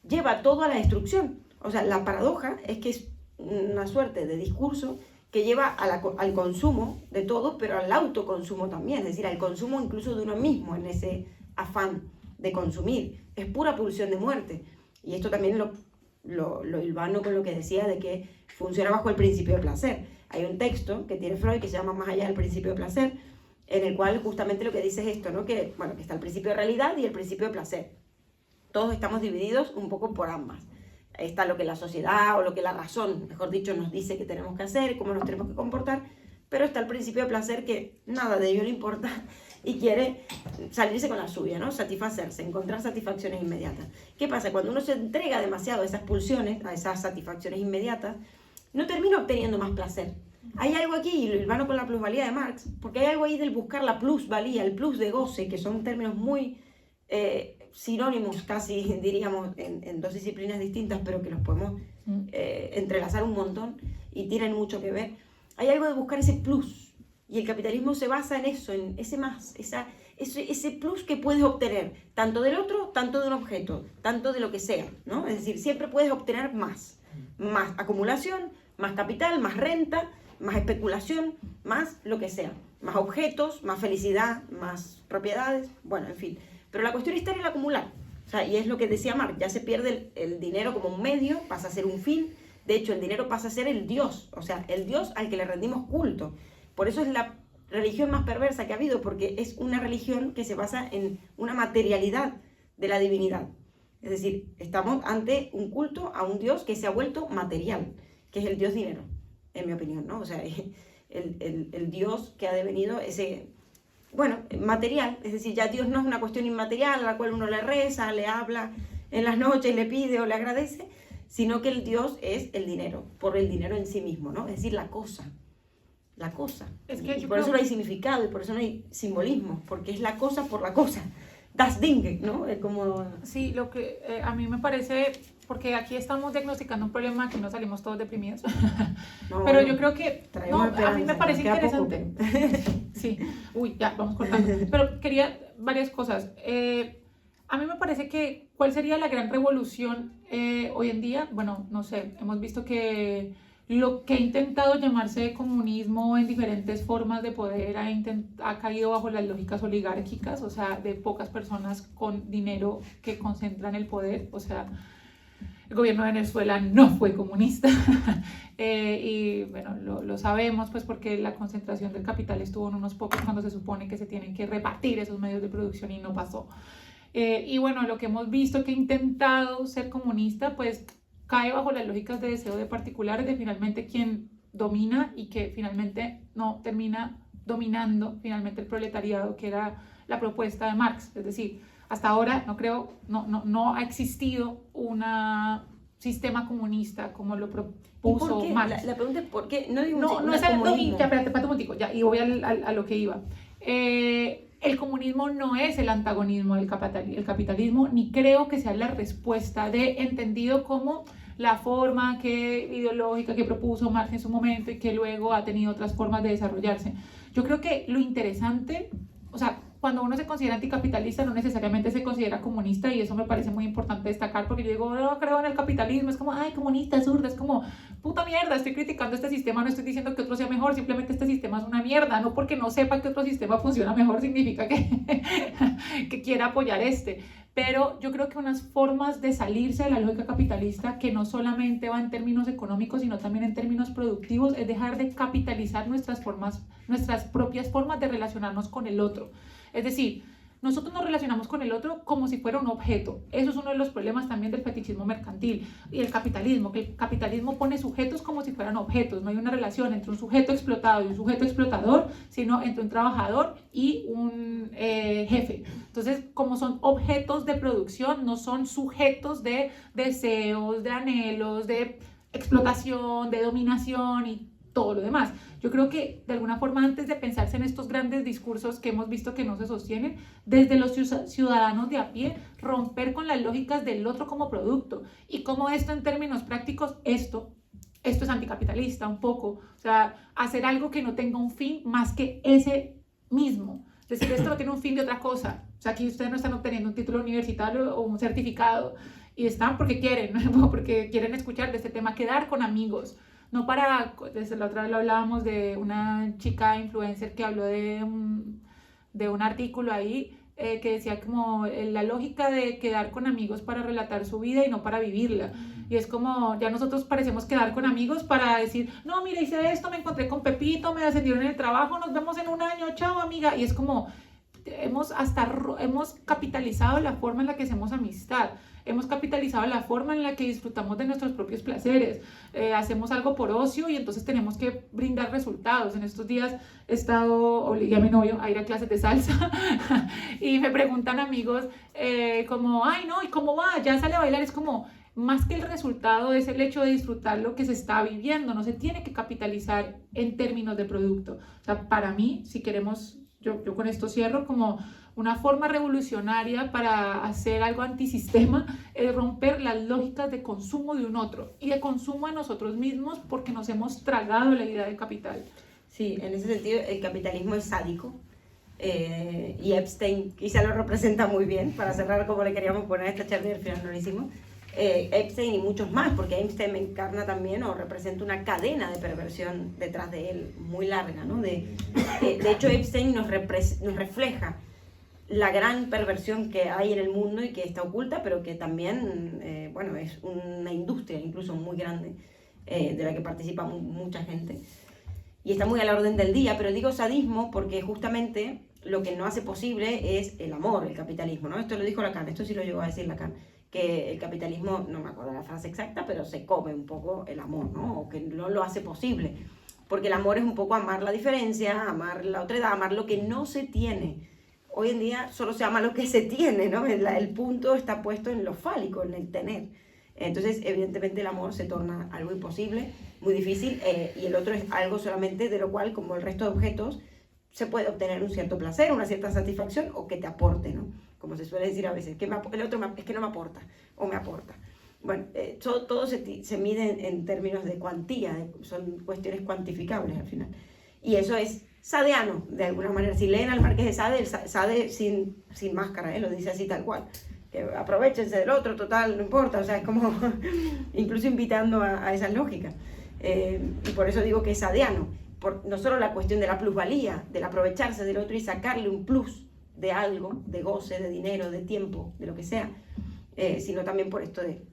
lleva todo a la destrucción. O sea, la paradoja es que es una suerte de discurso que lleva al consumo de todo, pero al autoconsumo también, es decir, al consumo incluso de uno mismo en ese afán de consumir. Es pura pulsión de muerte. Y esto también lo hilvano con lo que decía de que funciona bajo el principio de placer. Hay un texto que tiene Freud que se llama Más allá del principio de placer, en el cual justamente lo que dice es esto, ¿no? Que, bueno, que está el principio de realidad y el principio de placer. Todos estamos divididos un poco por ambas. Está lo que la sociedad o lo que la razón, mejor dicho, nos dice que tenemos que hacer, cómo nos tenemos que comportar, pero está el principio de placer que nada de ello le importa y quiere salirse con la suya, ¿no? Satisfacerse, encontrar satisfacciones inmediatas. ¿Qué pasa? Cuando uno se entrega demasiado a esas pulsiones, a esas satisfacciones inmediatas, no termina obteniendo más placer. Hay algo aquí, y lo hilvano con la plusvalía de Marx, porque hay algo ahí del buscar la plusvalía, el plus de goce, que son términos muy sinónimos casi, diríamos, en dos disciplinas distintas, pero que los podemos entrelazar un montón y tienen mucho que ver. Hay algo de buscar ese plus, y el capitalismo se basa en eso, en ese más, ese plus que puedes obtener, tanto del otro, tanto de un objeto, tanto de lo que sea, ¿no? Es decir, siempre puedes obtener más acumulación, más capital, más renta, más especulación, más lo que sea, más objetos, más felicidad, más propiedades, bueno, en fin. Pero la cuestión está en el acumular, o sea, y es lo que decía Marx, ya se pierde el dinero como un medio, pasa a ser un fin. De hecho, el dinero pasa a ser el Dios, o sea, el Dios al que le rendimos culto. Por eso es la religión más perversa que ha habido, porque es una religión que se basa en una materialidad de la divinidad. Es decir, estamos ante un culto a un Dios que se ha vuelto material, que es el Dios dinero, en mi opinión, ¿no? O sea, el Dios que ha devenido ese, bueno, material. Es decir, ya Dios no es una cuestión inmaterial a la cual uno le reza, le habla en las noches, le pide o le agradece, sino que el Dios es el dinero, por el dinero en sí mismo, ¿no? Es decir, la cosa. Es que y por eso no hay significado y por eso no hay simbolismo, porque es la cosa por la cosa. das Ding, ¿no? Es como... Sí, lo que a mí me parece, porque aquí estamos diagnosticando un problema que no salimos todos deprimidos, No, pero bueno, yo creo que, traemos no, a mí me esperanza, parece queda interesante. poco, Sí, uy, ya, vamos cortando. Pero quería varias cosas. A mí me parece que, ¿cuál sería la gran revolución hoy en día? Bueno, no sé, hemos visto que lo que ha intentado llamarse comunismo en diferentes formas de poder ha caído bajo las lógicas oligárquicas, o sea, de pocas personas con dinero que concentran el poder, o sea, el gobierno de Venezuela no fue comunista y bueno, lo sabemos pues porque la concentración del capital estuvo en unos pocos cuando se supone que se tienen que repartir esos medios de producción y no pasó. Y bueno, lo que hemos visto que ha intentado ser comunista pues cae bajo las lógicas de deseo de particulares, de finalmente quien domina y que finalmente no termina dominando finalmente el proletariado, que era la propuesta de Marx, es decir, hasta ahora no ha existido un sistema comunista como lo propuso Marx. La pregunta es ¿por qué? No digo No es el comunismo. Ya, espérate un momentico, ya, y voy a lo que iba. El comunismo no es el antagonismo del capitalismo, ni creo que sea la respuesta de entendido como la forma ideológica que propuso Marx en su momento y que luego ha tenido otras formas de desarrollarse. Yo creo que lo interesante, o sea, cuando uno se considera anticapitalista no necesariamente se considera comunista y eso me parece muy importante destacar porque yo digo, no creo en el capitalismo, es como, ay, comunista, zurda, es como, puta mierda, estoy criticando este sistema, no estoy diciendo que otro sea mejor, simplemente este sistema es una mierda, no porque no sepa que otro sistema funciona mejor significa que quiera apoyar este. Pero yo creo que unas formas de salirse de la lógica capitalista que no solamente va en términos económicos, sino también en términos productivos, es dejar de capitalizar nuestras propias formas de relacionarnos con el otro. Es decir, nosotros nos relacionamos con el otro como si fuera un objeto. Eso es uno de los problemas también del fetichismo mercantil y el capitalismo, que el capitalismo pone sujetos como si fueran objetos. No hay una relación entre un sujeto explotado y un sujeto explotador, sino entre un trabajador y un jefe. Entonces, como son objetos de producción, no son sujetos de deseos, de anhelos, de explotación, de dominación y todo lo demás. Yo creo que de alguna forma antes de pensarse en estos grandes discursos que hemos visto que no se sostienen, desde los ciudadanos de a pie, romper con las lógicas del otro como producto y como esto en términos prácticos, esto es anticapitalista un poco, o sea, hacer algo que no tenga un fin más que ese mismo. Es decir, esto no tiene un fin de otra cosa. O sea, aquí ustedes no están obteniendo un título universitario o un certificado y están porque quieren, ¿no? Porque quieren escuchar de este tema, quedar con amigos. No para, desde la otra vez lo hablábamos de una chica influencer que habló de un artículo ahí que decía como la lógica de quedar con amigos para relatar su vida y no para vivirla. Y es como, ya nosotros parecemos quedar con amigos para decir, no, mira, hice esto, me encontré con Pepito, me ascendieron en el trabajo, nos vemos en un año, chao, amiga. Y es como, hemos capitalizado la forma en la que hacemos amistad. Hemos capitalizado la forma en la que disfrutamos de nuestros propios placeres. Hacemos algo por ocio y entonces tenemos que brindar resultados. En estos días he estado, obligué a mi novio a ir a clases de salsa y me preguntan amigos como, ay no, ¿y cómo va? ¿Ya sale a bailar? Es como, más que el resultado es el hecho de disfrutar lo que se está viviendo. No se tiene que capitalizar en términos de producto. O sea, para mí, si queremos, yo con esto cierro, como una forma revolucionaria para hacer algo antisistema es romper las lógicas de consumo de un otro y de consumo a nosotros mismos porque nos hemos tragado la idea del capital. Sí, en ese sentido el capitalismo es sádico y Epstein quizá lo representa muy bien, para cerrar como le queríamos poner a esta charla y al final no lo hicimos. Epstein y muchos más, porque Epstein encarna también o representa una cadena de perversión detrás de él muy larga, ¿no? De hecho Epstein nos refleja la gran perversión que hay en el mundo y que está oculta, pero que también, bueno, es una industria incluso muy grande de la que participa mucha gente. Y está muy a la orden del día, pero digo sadismo porque justamente lo que no hace posible es el amor, el capitalismo, ¿no? Esto lo dijo Lacan, esto sí lo llegó a decir Lacan, que el capitalismo, no me acuerdo la frase exacta, pero se come un poco el amor, ¿no? O que no lo hace posible. Porque el amor es un poco amar la diferencia, amar la otredad, amar lo que no se tiene. Hoy en día solo se ama lo que se tiene, ¿no? El punto está puesto en lo fálico, en el tener. Entonces, evidentemente, el amor se torna algo imposible, muy difícil, y el otro es algo solamente de lo cual, como el resto de objetos, se puede obtener un cierto placer, una cierta satisfacción o que te aporte, ¿no? Como se suele decir a veces, que el otro es que no me aporta o me aporta. Bueno, todo se mide en términos de cuantía, son cuestiones cuantificables al final. Y eso es sadeano, de alguna manera. Si leen al Marqués de Sade, el Sade sin máscara, lo dice así tal cual. Que aprovechense del otro, total, no importa. O sea, es como incluso invitando a esa lógica. Y por eso digo que es sadeano. No solo la cuestión de la plusvalía, del aprovecharse del otro y sacarle un plus de algo, de goce, de dinero, de tiempo, de lo que sea, sino también por esto de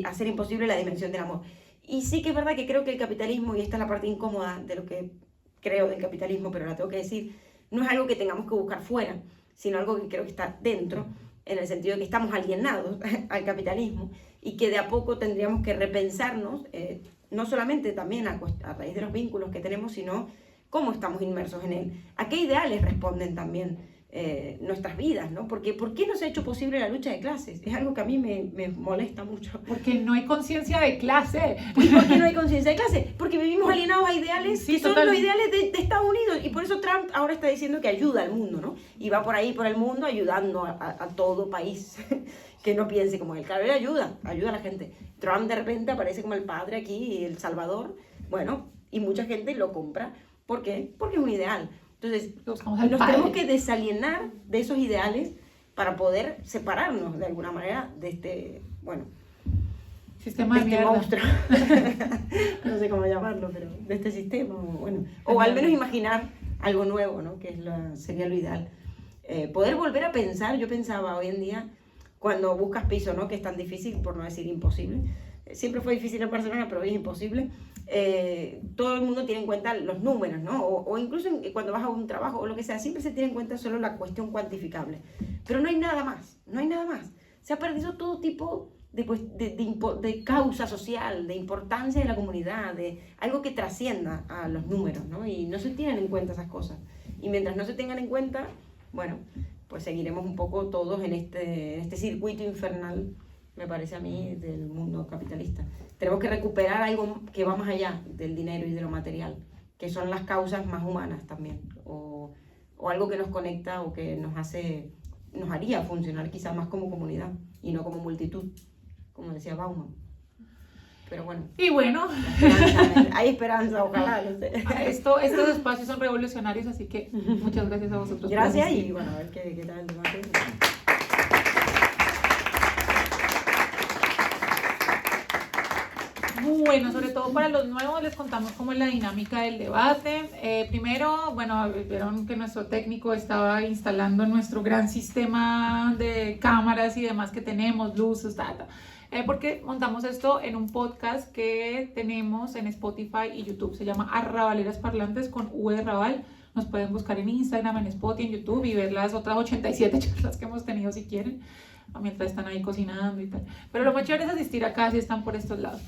hacer imposible la dimensión del amor. Y sí que es verdad que creo que el capitalismo, y esta es la parte incómoda de lo que creo del capitalismo, pero la tengo que decir, no es algo que tengamos que buscar fuera, sino algo que creo que está dentro, en el sentido de que estamos alienados al capitalismo y que de a poco tendríamos que repensarnos, no solamente también a raíz de los vínculos que tenemos, sino cómo estamos inmersos en él, a qué ideales responden también nuestras vidas, ¿no? Porque ¿por qué no se ha hecho posible la lucha de clases? Es algo que a mí me molesta mucho. Porque no hay conciencia de clase. ¿Y por qué no hay conciencia de clase? Porque vivimos alienados a ideales que son los ideales de Estados Unidos. Y por eso Trump ahora está diciendo que ayuda al mundo, ¿no? Y va por ahí, por el mundo, ayudando a todo país que no piense como él. Claro, él ayuda a la gente. Trump de repente aparece como el padre aquí, el salvador. Bueno, y mucha gente lo compra. ¿Por qué? Porque es un ideal. Entonces, nos tenemos que desalienar de esos ideales para poder separarnos de alguna manera de este, bueno, sistema de este monstruo. No sé cómo llamarlo, pero de este sistema, bueno, o al menos imaginar algo nuevo, ¿no? Que sería lo ideal. Poder volver a pensar, yo pensaba hoy en día, cuando buscas piso, ¿no? Que es tan difícil, por no decir imposible. Siempre fue difícil en Barcelona, pero hoy es imposible. Todo el mundo tiene en cuenta los números, ¿no? O incluso cuando vas a un trabajo o lo que sea, siempre se tiene en cuenta solo la cuestión cuantificable. Pero no hay nada más, no hay nada más. Se ha perdido todo tipo de causa social, de importancia de la comunidad, de algo que trascienda a los números, ¿no? Y no se tienen en cuenta esas cosas. Y mientras no se tengan en cuenta, bueno, pues seguiremos un poco todos en este circuito infernal, me parece a mí, del mundo capitalista. Tenemos que recuperar algo que va más allá del dinero y de lo material, que son las causas más humanas también, o algo que nos conecta o que nos haría funcionar quizás más como comunidad y no como multitud, como decía Bauman. Pero bueno. Y bueno, hay esperanza, ojalá. No sé. Estos espacios son revolucionarios, así que muchas gracias a vosotros. Gracias y bueno, a ver qué tal el debate. Bueno, sobre todo para los nuevos les contamos cómo es la dinámica del debate. Primero, bueno, vieron que nuestro técnico estaba instalando nuestro gran sistema de cámaras y demás que tenemos, luces, porque montamos esto en un podcast que tenemos en Spotify y YouTube. Se llama Arrabaleras Parlantes con V de Raval. Nos pueden buscar en Instagram, en Spotify, en YouTube y ver las otras 87 charlas que hemos tenido si quieren, mientras están ahí cocinando y tal. Pero lo más chévere es asistir acá si están por estos lados.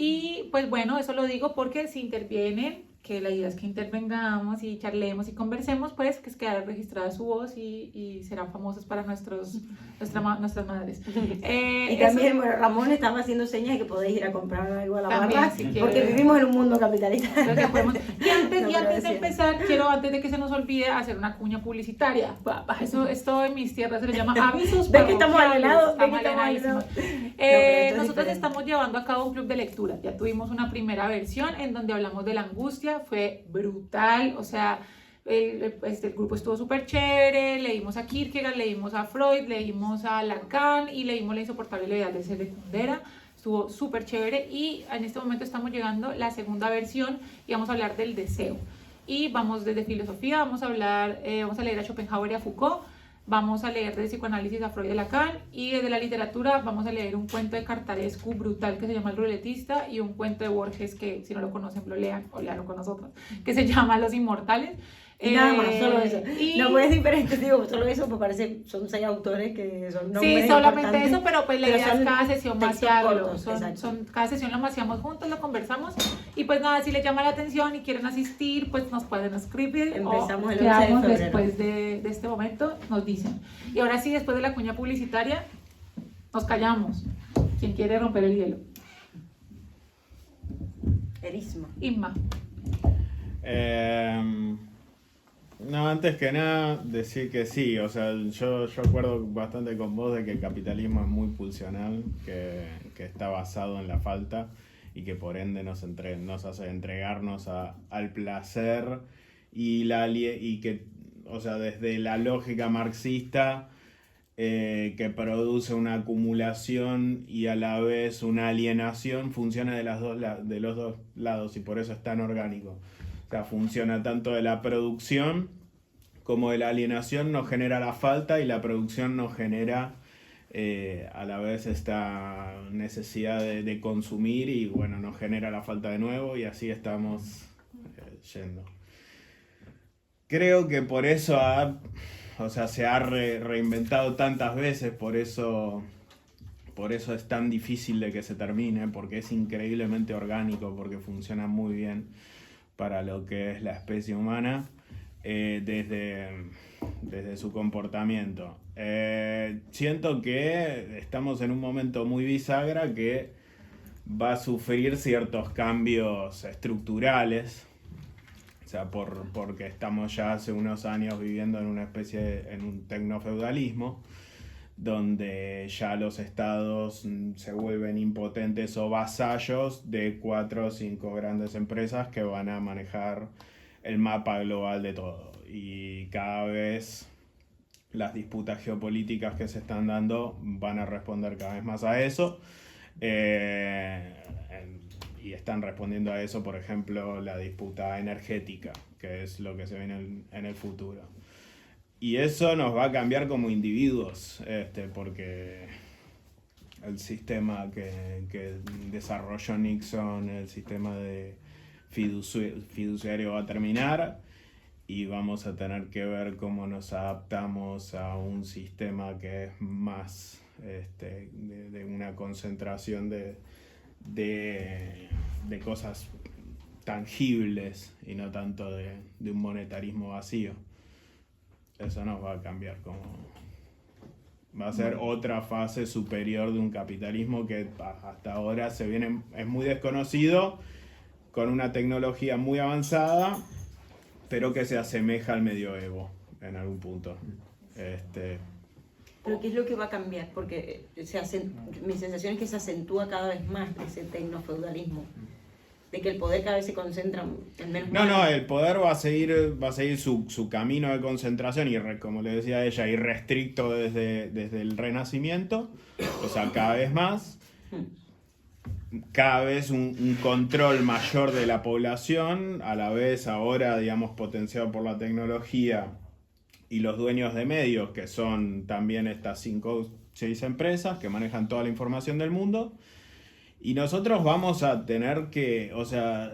Y pues bueno, eso lo digo porque si intervienen, que la idea es que intervengamos y charlemos y conversemos, pues que quedará registrada su voz y serán famosos para nuestras madres. Y también, bueno, Ramón estaba haciendo señas de que podéis ir a comprar algo a la barra, porque vivimos en un mundo capitalista. Y antes de empezar, antes de que se nos olvide, hacer una cuña publicitaria. Esto en mis tierras se le llama avisos. ¿Ves que estamos alienados? Nosotros estamos llevando a cabo un club de lectura. Ya tuvimos una primera versión en donde hablamos de la angustia. Fue brutal, o sea, el grupo estuvo súper chévere, leímos a Kierkegaard, leímos a Freud, leímos a Lacan y leímos La insoportable levedad de C.L. Kundera. Estuvo súper chévere y en este momento estamos llegando a la segunda versión y vamos a hablar del deseo. Y vamos desde filosofía, vamos a leer a Schopenhauer y a Foucault, vamos a leer de psicoanálisis a Freud y a Lacan, y desde la literatura vamos a leer un cuento de Cartarescu brutal que se llama El ruletista y un cuento de Borges que si no lo conocen lo lean o leanlo con nosotros, que se llama Los inmortales. Nada más, solo eso. No puedes diferente, digo, solo eso, me parece, son 6 autores que son nombres. Sí, solamente eso, pero pues la idea es cada sesión vaciarlo. Cada sesión lo vaciamos juntos, lo conversamos. Y pues nada, si les llama la atención y quieren asistir, pues nos pueden escribir. Empezamos el 11 de febrero. Después de este momento, nos dicen. Y ahora sí, después de la cuña publicitaria, nos callamos. ¿Quién quiere romper el hielo? Erisma. Inma. No, antes que nada, decir que sí, o sea, yo acuerdo bastante con vos de que el capitalismo es muy pulsional, que está basado en la falta y que por ende nos hace entregarnos al placer y que, o sea, desde la lógica marxista que produce una acumulación y a la vez una alienación, funciona de los dos lados y por eso es tan orgánico. O sea, funciona tanto de la producción como de la alienación, nos genera la falta y la producción nos genera a la vez esta necesidad de consumir y bueno, nos genera la falta de nuevo y así estamos yendo. Creo que por eso se ha reinventado tantas veces, por eso es tan difícil de que se termine, porque es increíblemente orgánico, porque funciona muy bien para lo que es la especie humana desde su comportamiento. Siento que estamos en un momento muy bisagra que va a sufrir ciertos cambios estructurales, o sea, porque estamos ya hace unos años viviendo en en un tecnofeudalismo, donde ya los estados se vuelven impotentes o vasallos de 4 o 5 grandes empresas que van a manejar el mapa global de todo. Y cada vez las disputas geopolíticas que se están dando van a responder cada vez más a eso. Y están respondiendo a eso, por ejemplo, la disputa energética, que es lo que se viene en el futuro. Y eso nos va a cambiar como individuos, porque el sistema que desarrolló Nixon, el sistema de fiduciario va a terminar y vamos a tener que ver cómo nos adaptamos a un sistema que es más de una concentración de cosas tangibles y no tanto de un monetarismo vacío. Eso nos va a cambiar va a ser otra fase superior de un capitalismo que hasta ahora es muy desconocido, con una tecnología muy avanzada, pero que se asemeja al medioevo en algún punto. Pero ¿qué es lo que va a cambiar? Porque mi sensación es que se acentúa cada vez más ese tecnofeudalismo, de que el poder cada vez se concentra en menos. No, el poder va a seguir su camino de concentración y como le decía ella, irrestricto desde el Renacimiento, o sea, cada vez más, cada vez un control mayor de la población, a la vez ahora, digamos, potenciado por la tecnología y los dueños de medios, que son también estas 5 o 6 empresas que manejan toda la información del mundo. Y nosotros vamos a tener que, o sea,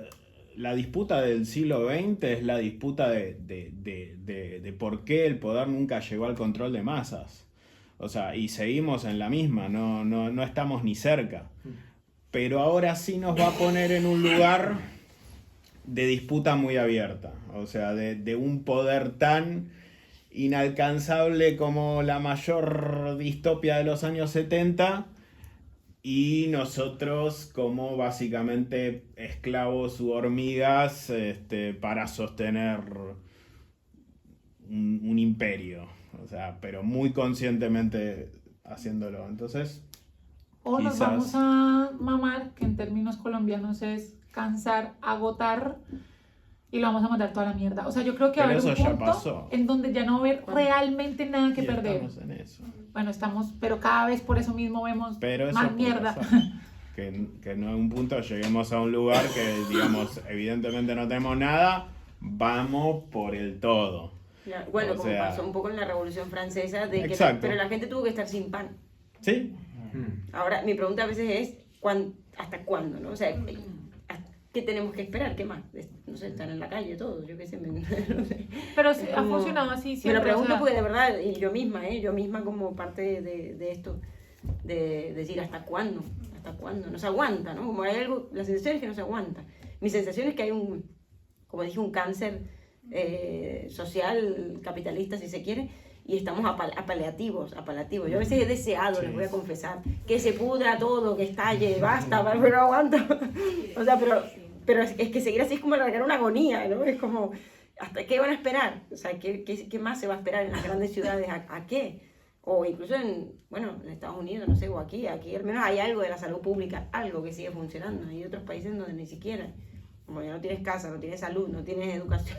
la disputa del siglo XX es la disputa de por qué el poder nunca llegó al control de masas. O sea, y seguimos en la misma, no estamos ni cerca. Pero ahora sí nos va a poner en un lugar de disputa muy abierta. O sea, de un poder tan inalcanzable como la mayor distopia de los años 70... y nosotros como básicamente esclavos u hormigas para sostener un imperio, o sea, pero muy conscientemente haciéndolo. Entonces, o nos vamos a mamar, que en términos colombianos es cansar, agotar, y lo vamos a mandar toda la mierda. O sea, yo creo que va a haber un punto en donde ya no va a haber realmente nada que perder. Estamos en eso. Bueno, pero cada vez por eso mismo vemos más mierda. Que no en un punto lleguemos a un lugar que, digamos, evidentemente no tenemos nada, vamos por el todo. Bueno, como pasó un poco en la Revolución Francesa, pero la gente tuvo que estar sin pan. Sí. Ahora, mi pregunta a veces es, ¿hasta cuándo? ¿No? O sea, ¿qué tenemos que esperar? ¿Qué más? No sé, estar en la calle todos, yo qué sé. No sé. Pero sí, ha funcionado así siempre. Me lo pregunto porque de verdad, y yo misma como parte de esto, de decir ¿hasta cuándo? ¿Hasta cuándo? No se aguanta, ¿no? Como hay algo, la sensación es que no se aguanta. Mi sensación es que hay como dije, un cáncer social, capitalista si se quiere, y estamos apelativos. Yo a veces he deseado, les voy a confesar, que se pudra todo, que estalle, basta, pero no aguanto. O sea, pero es que seguir así es como alargar una agonía, ¿no? Es como ¿hasta qué van a esperar? O sea, ¿qué más se va a esperar en las grandes ciudades? ¿A qué? O incluso en Estados Unidos, no sé, o aquí al menos hay algo de la salud pública, algo que sigue funcionando. Hay otros países donde ni siquiera, como ya no tienes casa, no tienes salud, no tienes educación,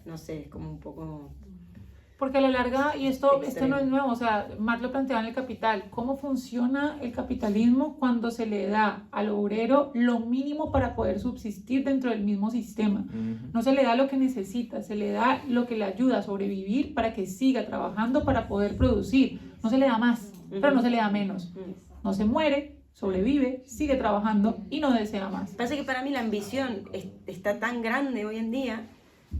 no sé, es como un poco... Porque a la larga, y esto no es nuevo, o sea, Marx lo planteaba en El Capital, ¿cómo funciona el capitalismo cuando se le da al obrero lo mínimo para poder subsistir dentro del mismo sistema? No se le da lo que necesita, se le da lo que le ayuda a sobrevivir para que siga trabajando para poder producir. No se le da más, pero no se le da menos. No se muere, sobrevive, sigue trabajando y no desea más. Pasa que para mí la ambición está tan grande hoy en día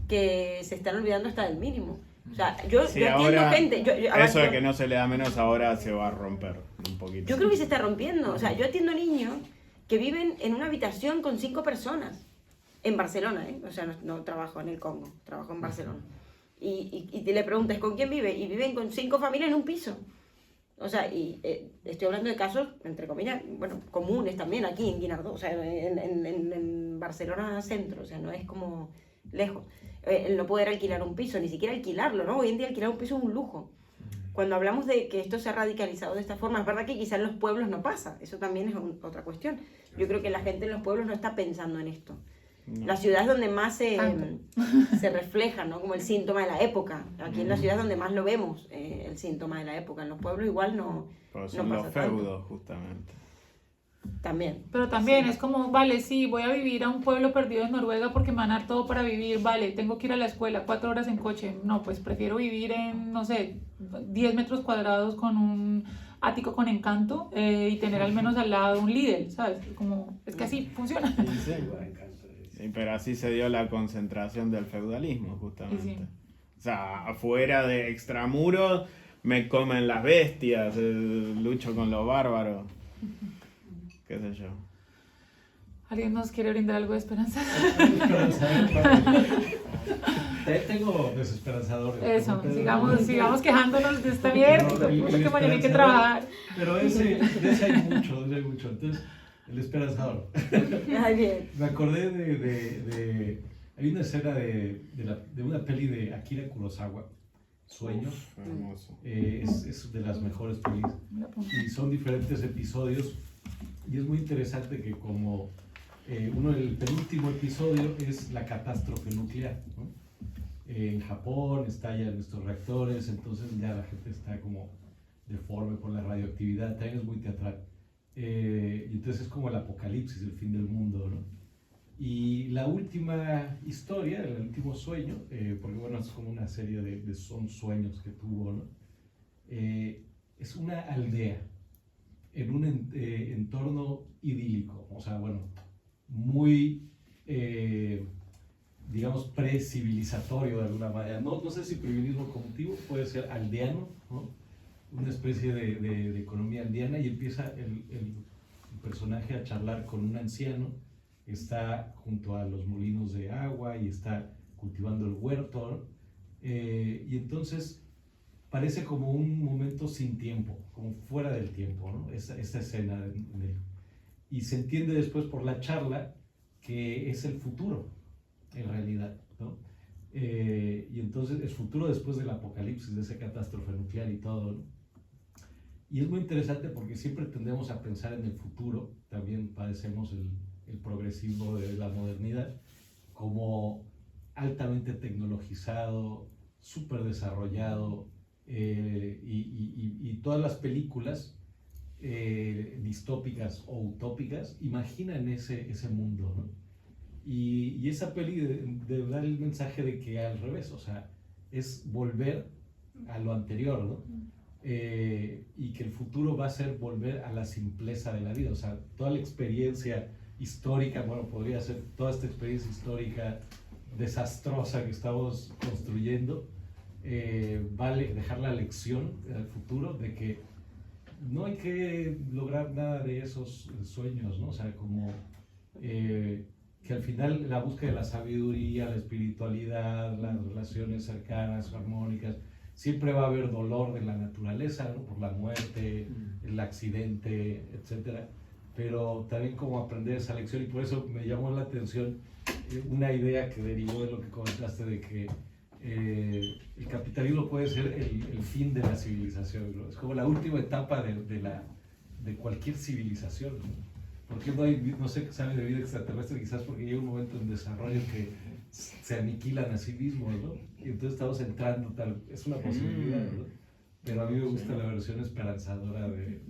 que se están olvidando hasta del mínimo. O sea, yo entiendo ahora, gente... eso de que no se le da menos ahora se va a romper un poquito. Yo creo que se está rompiendo. O sea, yo atiendo niños que viven en una habitación con 5 personas. En Barcelona, ¿eh? O sea, no trabajo en el Congo, trabajo en Barcelona. Y te le preguntas, ¿con quién vive? Y viven con 5 familias en un piso. O sea, estoy hablando de casos, entre comillas, bueno, comunes también aquí en Guinardó, o sea, en Barcelona centro, o sea, no es como lejos. El no poder alquilar un piso, ni siquiera alquilarlo, ¿no? Hoy en día alquilar un piso es un lujo. Cuando hablamos de que esto se ha radicalizado de esta forma, es verdad que quizás en los pueblos no pasa, eso también es otra cuestión. Yo creo que la gente en los pueblos no está pensando en esto. No. Las ciudades donde más se refleja, ¿no? Como el síntoma de la época. Aquí en las ciudades donde más lo vemos, el síntoma de la época. En los pueblos igual no, pero son no los pasa feudos, tanto. justamente. También. Pero también es como, vale, sí, voy a vivir a un pueblo perdido en Noruega porque me van a dar todo para vivir, vale, tengo que ir a la escuela 4 horas en coche. No, pues prefiero vivir en, no sé, 10 metros cuadrados con un ático con encanto y tener al menos al lado un Lidl, ¿sabes? Como, es que así funciona. Sí, pero así se dio la concentración del feudalismo, justamente. Sí. O sea, afuera de extramuros me comen las bestias, lucho con los bárbaros. Qué sé yo. ¿Alguien nos quiere brindar algo de esperanza? Tengo desesperanzadores. Eso, sigamos quejándonos de esta mierda, que mañana hay que trabajar. Pero de ese hay mucho. Entonces, el esperanzador. Ay, bien. Me acordé de hay una escena de una peli de Akira Kurosawa, Sueños. Hermoso. Es de las mejores pelis. Y son diferentes episodios. Y es muy interesante que como el penúltimo episodio es la catástrofe nuclear, ¿no? En Japón estallan estos reactores, entonces ya la gente está como deforme por la radioactividad, también es muy teatral. Y entonces es como el apocalipsis, el fin del mundo, ¿no? Y la última historia, el último sueño, porque bueno, es como una serie son sueños que tuvo, ¿no? Es una aldea en un entorno idílico, o sea, bueno, muy, digamos, precivilizatorio de alguna manera. No sé si privilegismo cognitivo, puede ser aldeano, ¿no? Una especie de economía aldeana, y empieza el personaje a charlar con un anciano, está junto a los molinos de agua y está cultivando el huerto, ¿no? Y entonces parece como un momento sin tiempo, como fuera del tiempo, ¿no? Esta escena y se entiende después por la charla que es el futuro, en realidad, ¿no? Y entonces el futuro después del apocalipsis, de esa catástrofe nuclear y todo, ¿no? Y es muy interesante porque siempre tendemos a pensar en el futuro, también padecemos el progresismo de la modernidad, como altamente tecnologizado, súper desarrollado, y todas las películas distópicas o utópicas imaginan ese mundo, ¿no? Y esa peli de dar el mensaje de que al revés, o sea, es volver a lo anterior, ¿no? Y que el futuro va a ser volver a la simpleza de la vida, o sea, toda la experiencia histórica, bueno, podría ser toda esta experiencia histórica desastrosa que estamos construyendo, vale dejar la lección al futuro de que no hay que lograr nada de esos sueños, ¿no? O sea, como que al final la búsqueda de la sabiduría, la espiritualidad, las relaciones cercanas, armónicas, siempre va a haber dolor de la naturaleza, ¿no? Por la muerte, el accidente, etcétera, pero también como aprender esa lección, y por eso me llamó la atención una idea que derivó de lo que comentaste de que el capitalismo puede ser el fin de la civilización, ¿no? Es como la última etapa de cualquier civilización, ¿no? Porque no hay, no sé, sabe de vida extraterrestre, quizás porque llega un momento en desarrollo que se aniquilan a sí mismos, ¿no? Y entonces estamos entrando, es una posibilidad, ¿no? Pero a mí me gusta la versión esperanzadora de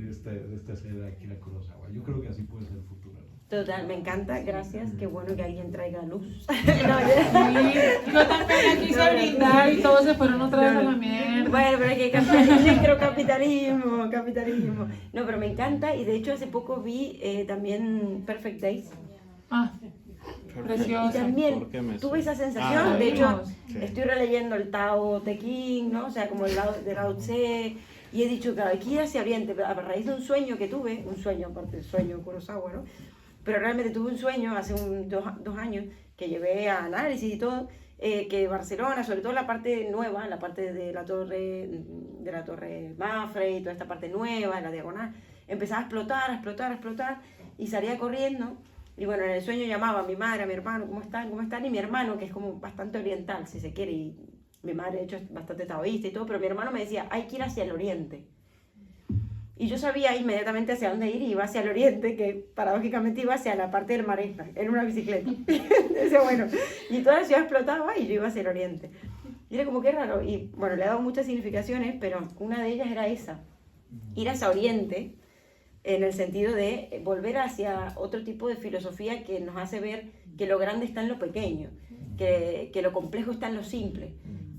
esta serie de Akira Kurosawa. Yo creo que así puede ser el futuro, ¿no? Total, me encanta, gracias, qué bueno que alguien traiga luz. Sí, yo también quise brindar y todos se fueron otra vez a la mierda. Bueno, pero hay que capitalismo. No, pero me encanta y de hecho hace poco vi también Perfect Days. Ah, Y precioso. también ¿Por qué me tuve esa suena? sensación, Ah, de hecho sí. estoy releyendo el Tao Te Ching, ¿no? O sea, como el lado de Lao Tse, y he dicho, claro, aquí hacia Oriente, a raíz de un sueño que tuve, un sueño, aparte del sueño Kurosawa, ¿no? Pero realmente tuve un sueño hace dos años que llevé a análisis y todo, que Barcelona, sobre todo la parte nueva, la parte de la torre Mafre y toda esta parte nueva, la diagonal, empezaba a explotar, y salía corriendo. Y bueno, en el sueño llamaba a mi madre, a mi hermano, ¿cómo están? ¿Cómo están? Y mi hermano, que es como bastante oriental, si se quiere, y mi madre de hecho es bastante taoísta y todo, pero mi hermano me decía, hay que ir hacia el oriente. Y yo sabía inmediatamente hacia dónde ir, y iba hacia el oriente, que paradójicamente iba hacia la parte del Maresma, en una bicicleta. Decía, bueno, y toda la ciudad explotaba y yo iba hacia el oriente. Y era como que raro, y bueno, le he dado muchas significaciones, pero una de ellas era esa, ir hacia oriente, en el sentido de volver hacia otro tipo de filosofía que nos hace ver que lo grande está en lo pequeño, que lo complejo está en lo simple,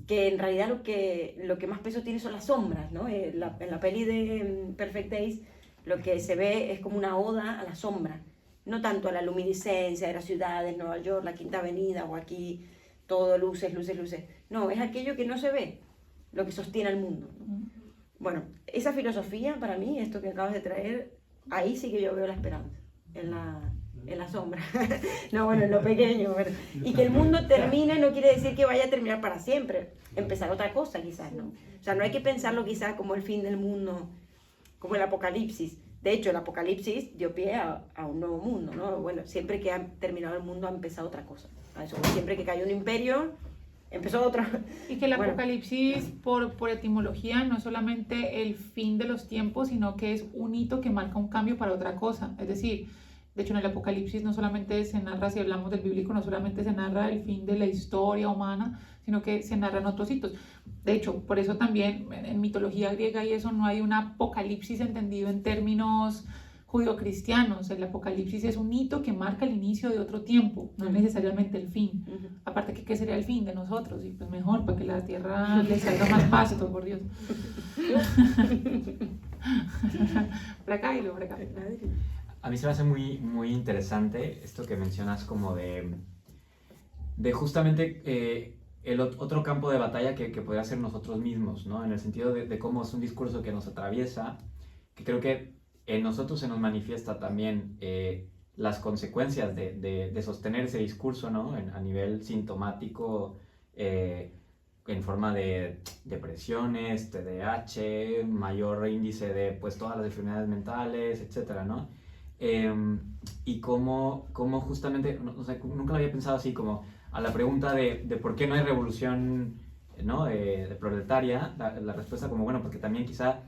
que en realidad lo que más peso tiene son las sombras, ¿no? En la peli de Perfect Days lo que se ve es como una oda a la sombra, no tanto a la luminiscencia de las ciudades, Nueva York, la Quinta Avenida o aquí todo luces. No, es aquello que no se ve, lo que sostiene al mundo. Bueno, esa filosofía para mí, esto que acabas de traer, ahí sí que yo veo la esperanza, en la sombra. No, bueno, en lo pequeño. Bueno. Y que el mundo termine no quiere decir que vaya a terminar para siempre. Empezar otra cosa quizás, ¿no? O sea, no hay que pensarlo quizás como el fin del mundo, como el apocalipsis. De hecho, el apocalipsis dio pie a un nuevo mundo, ¿no? Bueno, siempre que ha terminado el mundo ha empezado otra cosa. A eso, siempre que cayó un imperio, empezó otro. Y que el Bueno. apocalipsis, por etimología, no es solamente el fin de los tiempos, sino que es un hito que marca un cambio para otra cosa. Es decir, de hecho, en el apocalipsis no solamente se narra, si hablamos del bíblico, no solamente se narra el fin de la historia humana, sino que se narran otros hitos. De hecho, por eso también en mitología griega y eso no hay un apocalipsis entendido en términos judio-cristianos. El apocalipsis es un hito que marca el inicio de otro tiempo, no necesariamente el fin. Aparte que, ¿qué sería el fin de nosotros? Y pues mejor, para que la tierra le salga más pasto, por Dios. Por acá y luego por acá. A mí se me hace muy, muy interesante esto que mencionas como de justamente el otro campo de batalla que podría ser nosotros mismos, ¿no? En el sentido de cómo es un discurso que nos atraviesa, que creo que en nosotros se nos manifiesta también las consecuencias de sostener ese discurso, ¿no? A nivel sintomático, en forma de depresiones, TDAH, mayor índice de pues, todas las enfermedades mentales, etcétera, ¿no? Y cómo justamente, no sé, nunca lo había pensado así, como a la pregunta de por qué no hay revolución, ¿no? De proletaria, la respuesta como, bueno, porque también quizá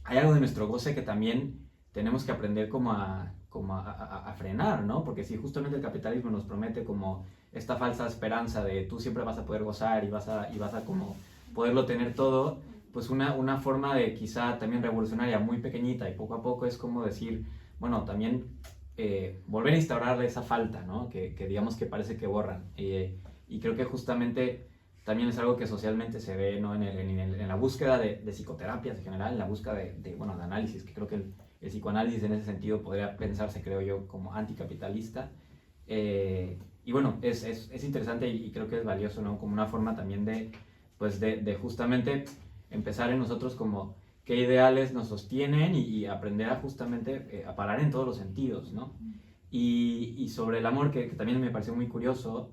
hay algo de nuestro goce que también tenemos que aprender como a frenar, ¿no? Porque si justamente el capitalismo nos promete como esta falsa esperanza de tú siempre vas a poder gozar y vas a como poderlo tener todo, pues una forma de quizá también revolucionaria muy pequeñita y poco a poco es como decir, bueno, también volver a instaurar esa falta, ¿no? Que digamos que parece que borran. Y creo que justamente también es algo que socialmente se ve, ¿no? En la búsqueda de psicoterapias en general, en la búsqueda de análisis, que creo que el psicoanálisis en ese sentido podría pensarse, creo yo, como anticapitalista. Y bueno, es interesante y creo que es valioso, ¿no? Como una forma también de justamente empezar en nosotros como qué ideales nos sostienen y aprender a justamente a parar en todos los sentidos, ¿no? Y sobre el amor, que también me pareció muy curioso,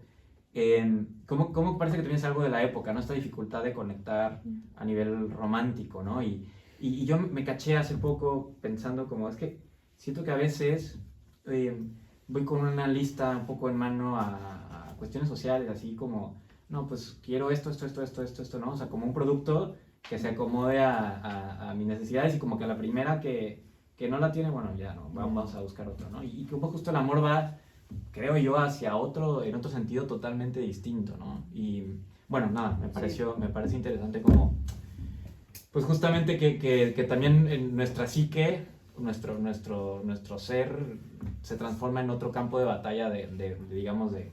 ¿cómo parece que también es algo de la época, ¿no? Esta dificultad de conectar a nivel romántico, ¿no? Y yo me caché hace poco pensando como, es que siento que a veces voy con una lista un poco en mano a cuestiones sociales, así como, no, pues quiero esto, ¿no? O sea, como un producto que se acomode a mis necesidades y como que a la primera que no la tiene, bueno, ya no, vamos a buscar otro, ¿no? Y que un poco justo el amor va, creo yo, hacia otro, en otro sentido totalmente distinto, ¿no? Y bueno, nada, me parece interesante como, pues justamente que también en nuestra psique, nuestro ser se transforma en otro campo de batalla digamos, de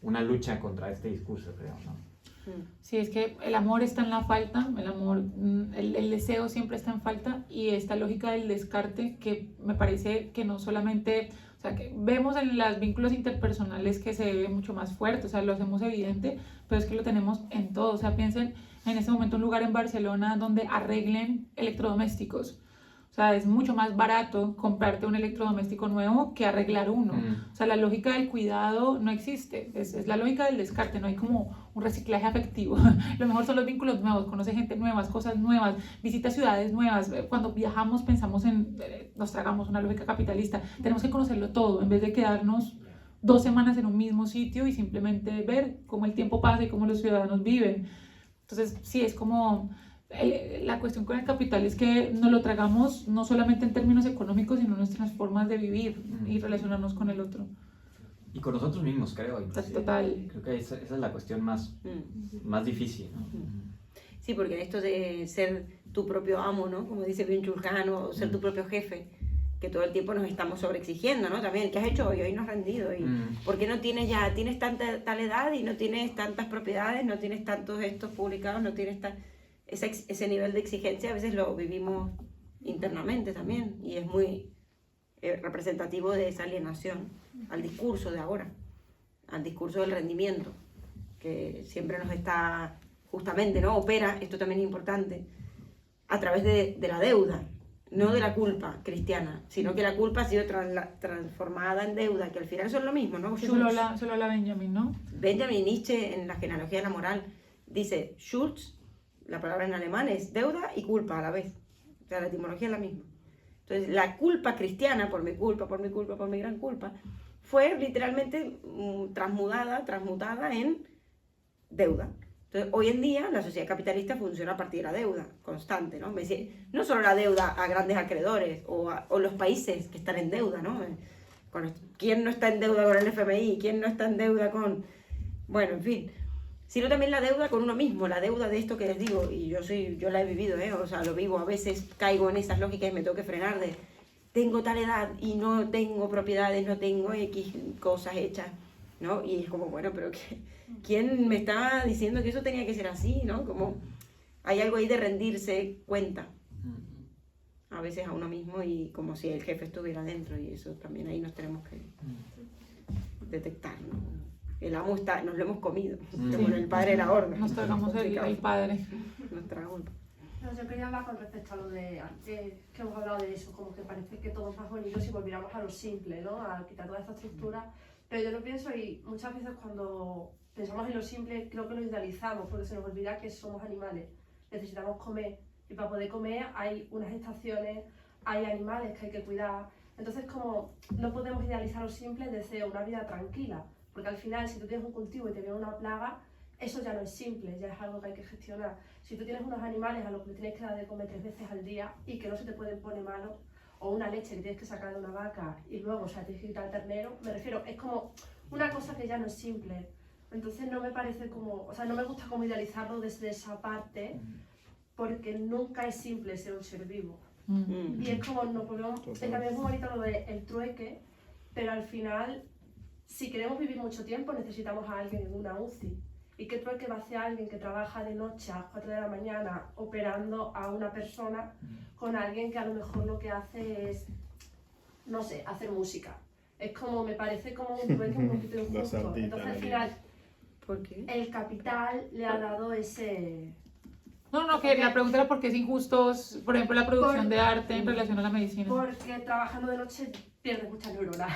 una lucha contra este discurso, creo, ¿no? Sí, es que el amor está en la falta, el amor, el deseo siempre está en falta, y esta lógica del descarte que me parece que no solamente, o sea, que vemos en los vínculos interpersonales que se ve mucho más fuerte, o sea, lo hacemos evidente, pero es que lo tenemos en todo. O sea, piensen en este momento un lugar en Barcelona donde arreglen electrodomésticos. O sea, es mucho más barato comprarte un electrodoméstico nuevo que arreglar uno. O sea, la lógica del cuidado no existe, es la lógica del descarte, no hay como un reciclaje afectivo. Lo mejor son los vínculos nuevos, conoce gente nueva, cosas nuevas, visita ciudades nuevas. Cuando viajamos pensamos nos tragamos una lógica capitalista, tenemos que conocerlo todo en vez de quedarnos 2 semanas en un mismo sitio y simplemente ver cómo el tiempo pasa y cómo los ciudadanos viven. Entonces, sí, es como... La cuestión con el capital es que nos lo tragamos no solamente en términos económicos, sino en nuestras formas de vivir y relacionarnos con el otro. Y con nosotros mismos, creo. Total. Creo que esa es la cuestión más difícil, ¿no? Sí, porque en esto de ser tu propio amo, ¿no? Como dice Byung-Chul Han, o ser tu propio jefe, que todo el tiempo nos estamos sobreexigiendo, ¿no? También, ¿qué has hecho hoy? Hoy no has rendido. ¿Y por qué no tienes tal edad y no tienes tantas propiedades, no tienes tantos estos publicados, no tienes ese nivel de exigencia? A veces lo vivimos internamente también, y es muy representativo de esa alienación al discurso de ahora, al discurso del rendimiento, que siempre nos está, justamente, ¿no? Opera, esto también es importante, a través de la deuda, no de la culpa cristiana, sino que la culpa ha sido transformada en deuda, que al final son lo mismo, ¿no? Solo la Benjamin, ¿no? Benjamin Nietzsche, en la genealogía de la moral, dice Schulz, la palabra en alemán es deuda y culpa a la vez. O sea, la etimología es la misma. Entonces, la culpa cristiana, por mi gran culpa, fue literalmente transmutada en deuda. Entonces, hoy en día, la sociedad capitalista funciona a partir de la deuda constante, ¿no? No solo la deuda a grandes acreedores o los países que están en deuda, ¿no? ¿Quién no está en deuda con el FMI? ¿Quién no está en deuda con...? Bueno, en fin... Sino también la deuda con uno mismo, la deuda de esto que les digo, y yo la he vivido, o sea, lo vivo, a veces caigo en esas lógicas y me tengo que frenar de, tengo tal edad y no tengo propiedades, no tengo X cosas hechas, ¿no? Y es como, bueno, pero ¿quién me está diciendo que eso tenía que ser así, ¿no? Como hay algo ahí de rendirse cuenta, a veces a uno mismo, y como si el jefe estuviera dentro, y eso también ahí nos tenemos que detectar, ¿no? El amo está, nos lo hemos comido, como el padre de la horda. Nos tragamos el padre. Nos tragamos. No, yo quería hablar con respecto a lo de antes que hemos hablado de eso, como que parece que todo es más bonito si volviéramos a lo simple, ¿no? A quitar toda esta estructura. Pero yo lo pienso, y muchas veces cuando pensamos en lo simple creo que lo idealizamos, porque se nos olvida que somos animales, necesitamos comer, y para poder comer hay unas estaciones, hay animales que hay que cuidar. Entonces, como no podemos idealizar lo simple desde una vida tranquila. Porque al final, si tú tienes un cultivo y te viene una plaga, eso ya no es simple, ya es algo que hay que gestionar. Si tú tienes unos animales a los que le tienes que dar de comer 3 veces al día y que no se te pueden poner malos, o una leche que tienes que sacar de una vaca y luego, o sea, tienes que quitar al ternero, me refiero, es como una cosa que ya no es simple. Entonces no me parece como, o sea, no me gusta como idealizarlo desde esa parte, porque nunca es simple ser un ser vivo. Y es como, no podemos, también es muy bonito lo del trueque, pero al final... Si queremos vivir mucho tiempo, necesitamos a alguien en una UCI. ¿Y qué trueque va a hacer alguien que trabaja de noche a las 4 de la mañana operando a una persona con alguien que a lo mejor lo que hace es, no sé, hacer música? Es como, me parece como un trueque un poquito injusto. Entonces al final, ¿por qué? el capital le ha dado ese... No, que la pregunta era por qué es injusto, por ejemplo, la producción de arte en relación a la medicina. Porque trabajando de noche pierdes muchas neuronas.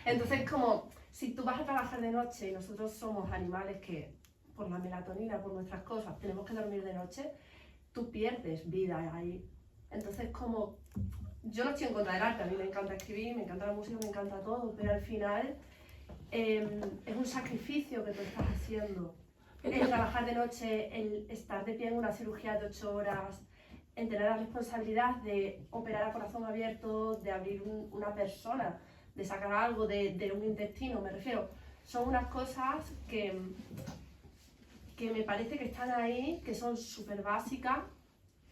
Entonces, como si tú vas a trabajar de noche y nosotros somos animales que, por la melatonina, por nuestras cosas, tenemos que dormir de noche, tú pierdes vida ahí. Entonces, como yo no estoy en contra del arte, a mí me encanta escribir, me encanta la música, me encanta todo, pero al final es un sacrificio que tú estás haciendo. El trabajar de noche, el estar de pie en una cirugía de 8 horas, en tener la responsabilidad de operar a corazón abierto, de abrir una persona, de sacar algo de un intestino, me refiero. Son unas cosas que me parece que están ahí, que son súper básicas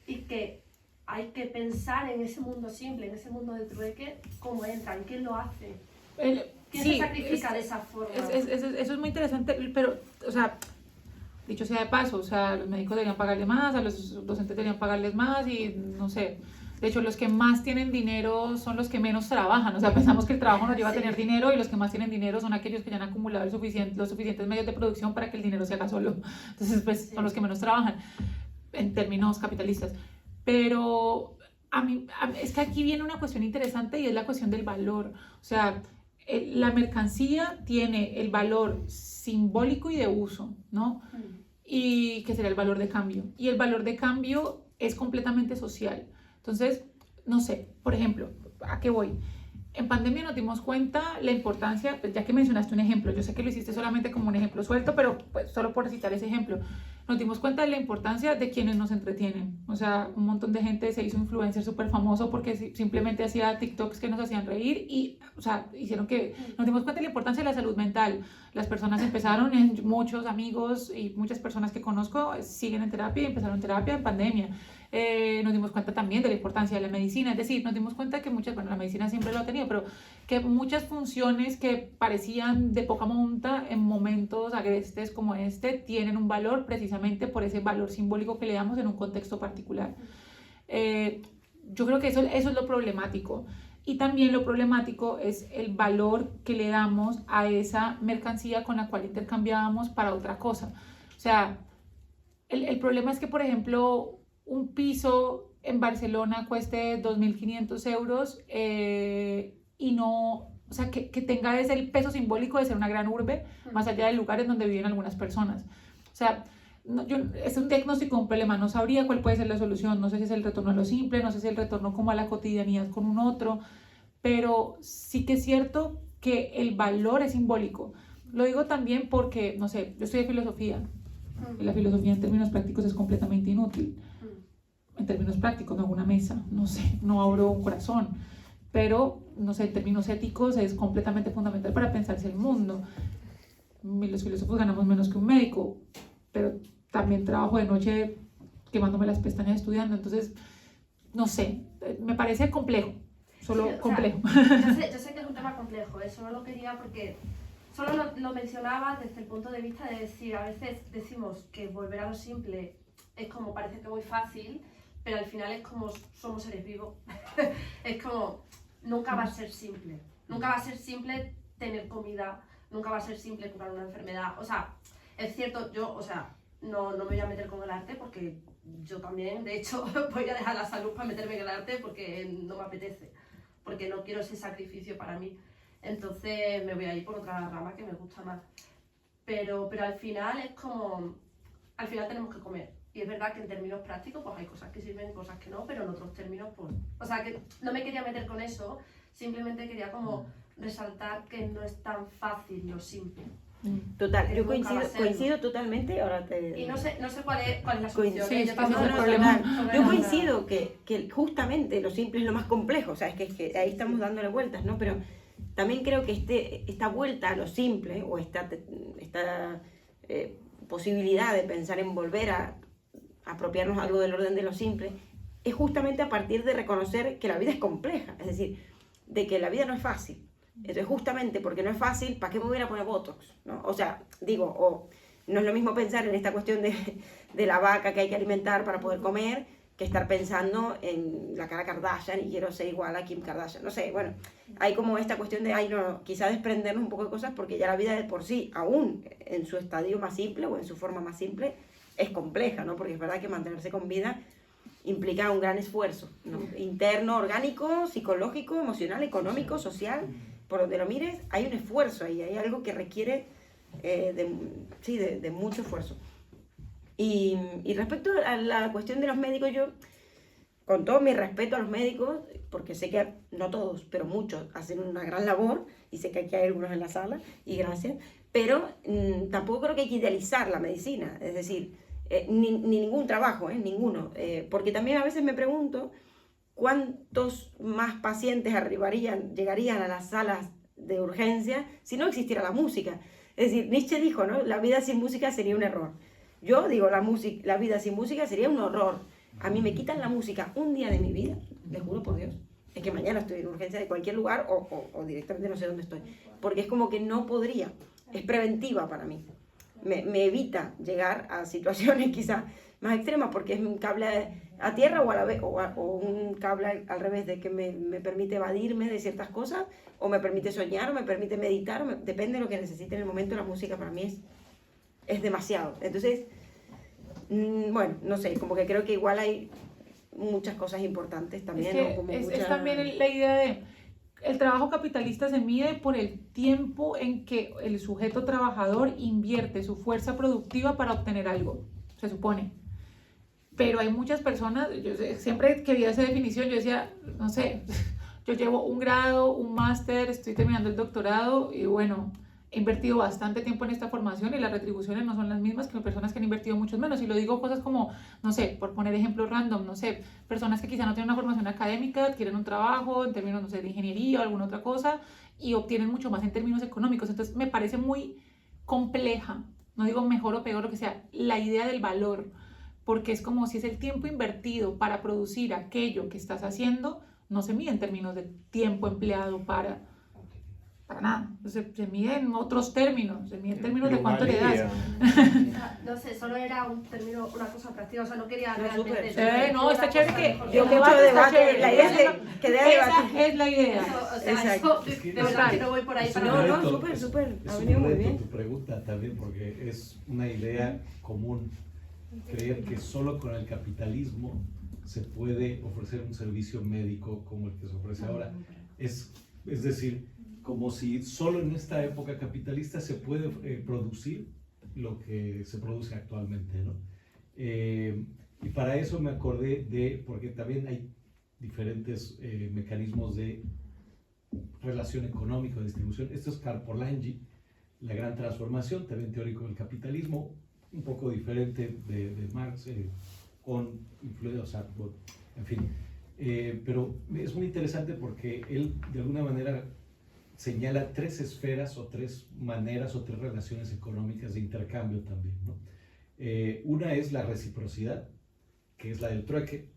y que hay que pensar en ese mundo simple, en ese mundo de trueque, cómo entran, quién lo hace, quién se sacrifica de esa forma. Eso es muy interesante, pero, o sea, dicho sea de paso, o sea, los médicos deberían pagarle más, a los docentes deberían pagarles más y no sé. De hecho, los que más tienen dinero son los que menos trabajan. O sea, pensamos que el trabajo nos lleva a tener dinero y los que más tienen dinero son aquellos que ya han acumulado los suficientes medios de producción para que el dinero se haga solo. Entonces, pues, son los que menos trabajan en términos capitalistas. Pero es que aquí viene una cuestión interesante y es la cuestión del valor. O sea, la mercancía tiene el valor simbólico y de uso, ¿no? Y que sería el valor de cambio. Y el valor de cambio es completamente social. Entonces, no sé, por ejemplo, ¿a qué voy? En pandemia nos dimos cuenta la importancia, pues ya que mencionaste un ejemplo, yo sé que lo hiciste solamente como un ejemplo suelto, pero pues solo por citar ese ejemplo, nos dimos cuenta de la importancia de quienes nos entretienen. O sea, un montón de gente se hizo influencer súper famoso porque simplemente hacía TikToks que nos hacían reír y, o sea, hicieron que nos dimos cuenta de la importancia de la salud mental. Las personas empezaron, muchos amigos y muchas personas que conozco siguen en terapia y empezaron terapia en pandemia. Nos dimos cuenta también de la importancia de la medicina, es decir, nos dimos cuenta que muchas, bueno, la medicina siempre lo ha tenido, pero que muchas funciones que parecían de poca monta en momentos agrestes como este tienen un valor precisamente por ese valor simbólico que le damos en un contexto particular. Yo creo que eso es lo problemático. Y también lo problemático es el valor que le damos a esa mercancía con la cual intercambiábamos para otra cosa. O sea, el problema es que, por ejemplo, un piso en Barcelona cueste 2.500 euros y no, o sea, que tenga ese el peso simbólico de ser una gran urbe, más allá del lugar en donde viven algunas personas. O sea, es un diagnóstico de un problema, no sabría cuál puede ser la solución, no sé si es el retorno a lo simple, no sé si es el retorno como a la cotidianidad con un otro, pero sí que es cierto que el valor es simbólico. Lo digo también porque, no sé, yo estudié filosofía, y la filosofía en términos prácticos es completamente inútil. En términos prácticos, no hago una mesa, no sé, no abro un corazón, pero, no sé, en términos éticos es completamente fundamental para pensarse el mundo. Los filósofos ganamos menos que un médico, pero también trabajo de noche quemándome las pestañas estudiando, entonces, no sé, me parece complejo, solo sí, complejo. Yo sé que es un tema complejo, solo lo quería porque solo lo mencionaba desde el punto de vista de decir, a veces decimos que volver a lo simple es como parece que muy fácil, pero al final es como somos seres vivos, es como nunca va a ser simple, nunca va a ser simple tener comida, nunca va a ser simple curar una enfermedad, o sea, es cierto, yo, o sea, no me voy a meter con el arte porque yo también, de hecho, voy a dejar la salud para meterme en el arte porque no me apetece, porque no quiero ese sacrificio para mí, entonces me voy a ir por otra rama que me gusta más, pero al final es como, al final tenemos que comer. Y es verdad que en términos prácticos pues hay cosas que sirven, cosas que no, pero en otros términos pues... O sea, que no me quería meter con eso, simplemente quería como resaltar que no es tan fácil lo simple. Total, yo coincido totalmente, ahora te... Y no sé cuál es la solución. Sí, yo tampoco no, sé problema. sobre Yo nada. coincido que justamente lo simple es lo más complejo, o sea, es que ahí estamos dándole vueltas, ¿no? Pero también creo que esta vuelta a lo simple, o esta posibilidad de pensar en volver a apropiarnos algo del orden de lo simple, es justamente a partir de reconocer que la vida es compleja, es decir, de que la vida no es fácil. Entonces, justamente porque no es fácil, ¿para qué me voy a poner Botox? ¿No? O sea, digo, no es lo mismo pensar en esta cuestión de la vaca que hay que alimentar para poder comer, que estar pensando en la cara Kardashian y quiero ser igual a Kim Kardashian. No sé, bueno, hay como esta cuestión de, quizá desprendernos un poco de cosas porque ya la vida de por sí, aún en su estadio más simple o en su forma más simple, es compleja, ¿no? Porque es verdad que mantenerse con vida implica un gran esfuerzo, ¿no? Interno, orgánico, psicológico, emocional, económico, social, por donde lo mires, hay un esfuerzo ahí, hay algo que requiere de mucho esfuerzo. Y respecto a la cuestión de los médicos, yo, con todo mi respeto a los médicos, porque sé que no todos, pero muchos hacen una gran labor, y sé que aquí hay algunos en la sala, y gracias, pero tampoco creo que hay que idealizar la medicina, es decir, ni ningún trabajo, ninguno, porque también a veces me pregunto cuántos más pacientes llegarían a las salas de urgencia si no existiera la música. Es decir, Nietzsche dijo, ¿no? La vida sin música sería un error. Yo digo, la vida sin música sería un horror. A mí me quitan la música un día de mi vida, le juro por Dios. Es que mañana estoy en urgencia de cualquier lugar o directamente no sé dónde estoy. Porque es como que no podría. Es preventiva para mí. Me evita llegar a situaciones quizás más extremas, porque es un cable a tierra o a la vez, o un cable al revés, de que me permite evadirme de ciertas cosas, o me permite soñar, o me permite meditar, depende de lo que necesite en el momento. La música para mí es demasiado. Entonces, bueno, no sé, como que creo que igual hay muchas cosas importantes también. Es que ¿no? Como es también la idea de, el trabajo capitalista se mide por el tiempo en que el sujeto trabajador invierte su fuerza productiva para obtener algo, se supone. Pero hay muchas personas, yo siempre quería esa definición, yo decía, no sé, yo llevo un grado, un máster, estoy terminando el doctorado y bueno, he invertido bastante tiempo en esta formación y las retribuciones no son las mismas que personas que han invertido muchos menos. Y lo digo cosas como, no sé, por poner ejemplos random, no sé, personas que quizá no tienen una formación académica, adquieren un trabajo en términos, no sé, de ingeniería o alguna otra cosa y obtienen mucho más en términos económicos. Entonces me parece muy compleja, no digo mejor o peor, lo que sea, la idea del valor, porque es como si es el tiempo invertido para producir aquello que estás haciendo, no se mide en términos de tiempo empleado para nada, se mide en otros términos, se mide en términos de cuánto le das. No sé, solo era un término, una cosa práctica, o sea, no quería No, realmente... súper. No, está chévere que Yo el mucho debate está debate, chévere. la idea es que dé debate. Esa es la idea. O sea, Exacto. eso, de verdad que no voy por ahí Es para un No, nada. no, reto, súper, súper, es ha un venido muy reto bien. tu pregunta también, porque es una idea común creer que solo con el capitalismo se puede ofrecer un servicio médico como el que se ofrece ahora. Es decir, como si solo en esta época capitalista se puede producir lo que se produce actualmente, ¿no? Y para eso me acordé porque también hay diferentes mecanismos de relación económica, de distribución. Esto es Karl-Polanyi, La Gran Transformación, también teórico del capitalismo, un poco diferente de Marx, con influencia, o sea, en fin. Pero es muy interesante porque él, de alguna manera, señala tres esferas o tres maneras o tres relaciones económicas de intercambio también, ¿no? Una es la reciprocidad, que es la del trueque,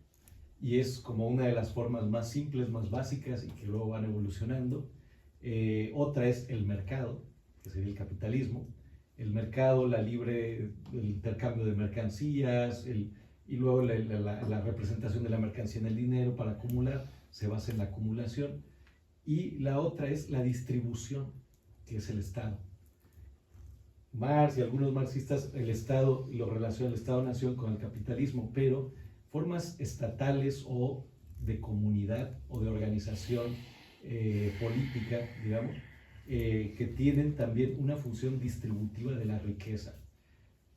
y es como una de las formas más simples, más básicas y que luego van evolucionando. Otra es el mercado, que sería el capitalismo. El mercado, el intercambio de mercancías, y luego la representación de la mercancía en el dinero para acumular, se basa en la acumulación. Y la otra es la distribución, que es el Estado. Marx y algunos marxistas, el Estado lo relacionan, el Estado-nación, con el capitalismo, pero formas estatales o de comunidad o de organización política, digamos, que tienen también una función distributiva de la riqueza.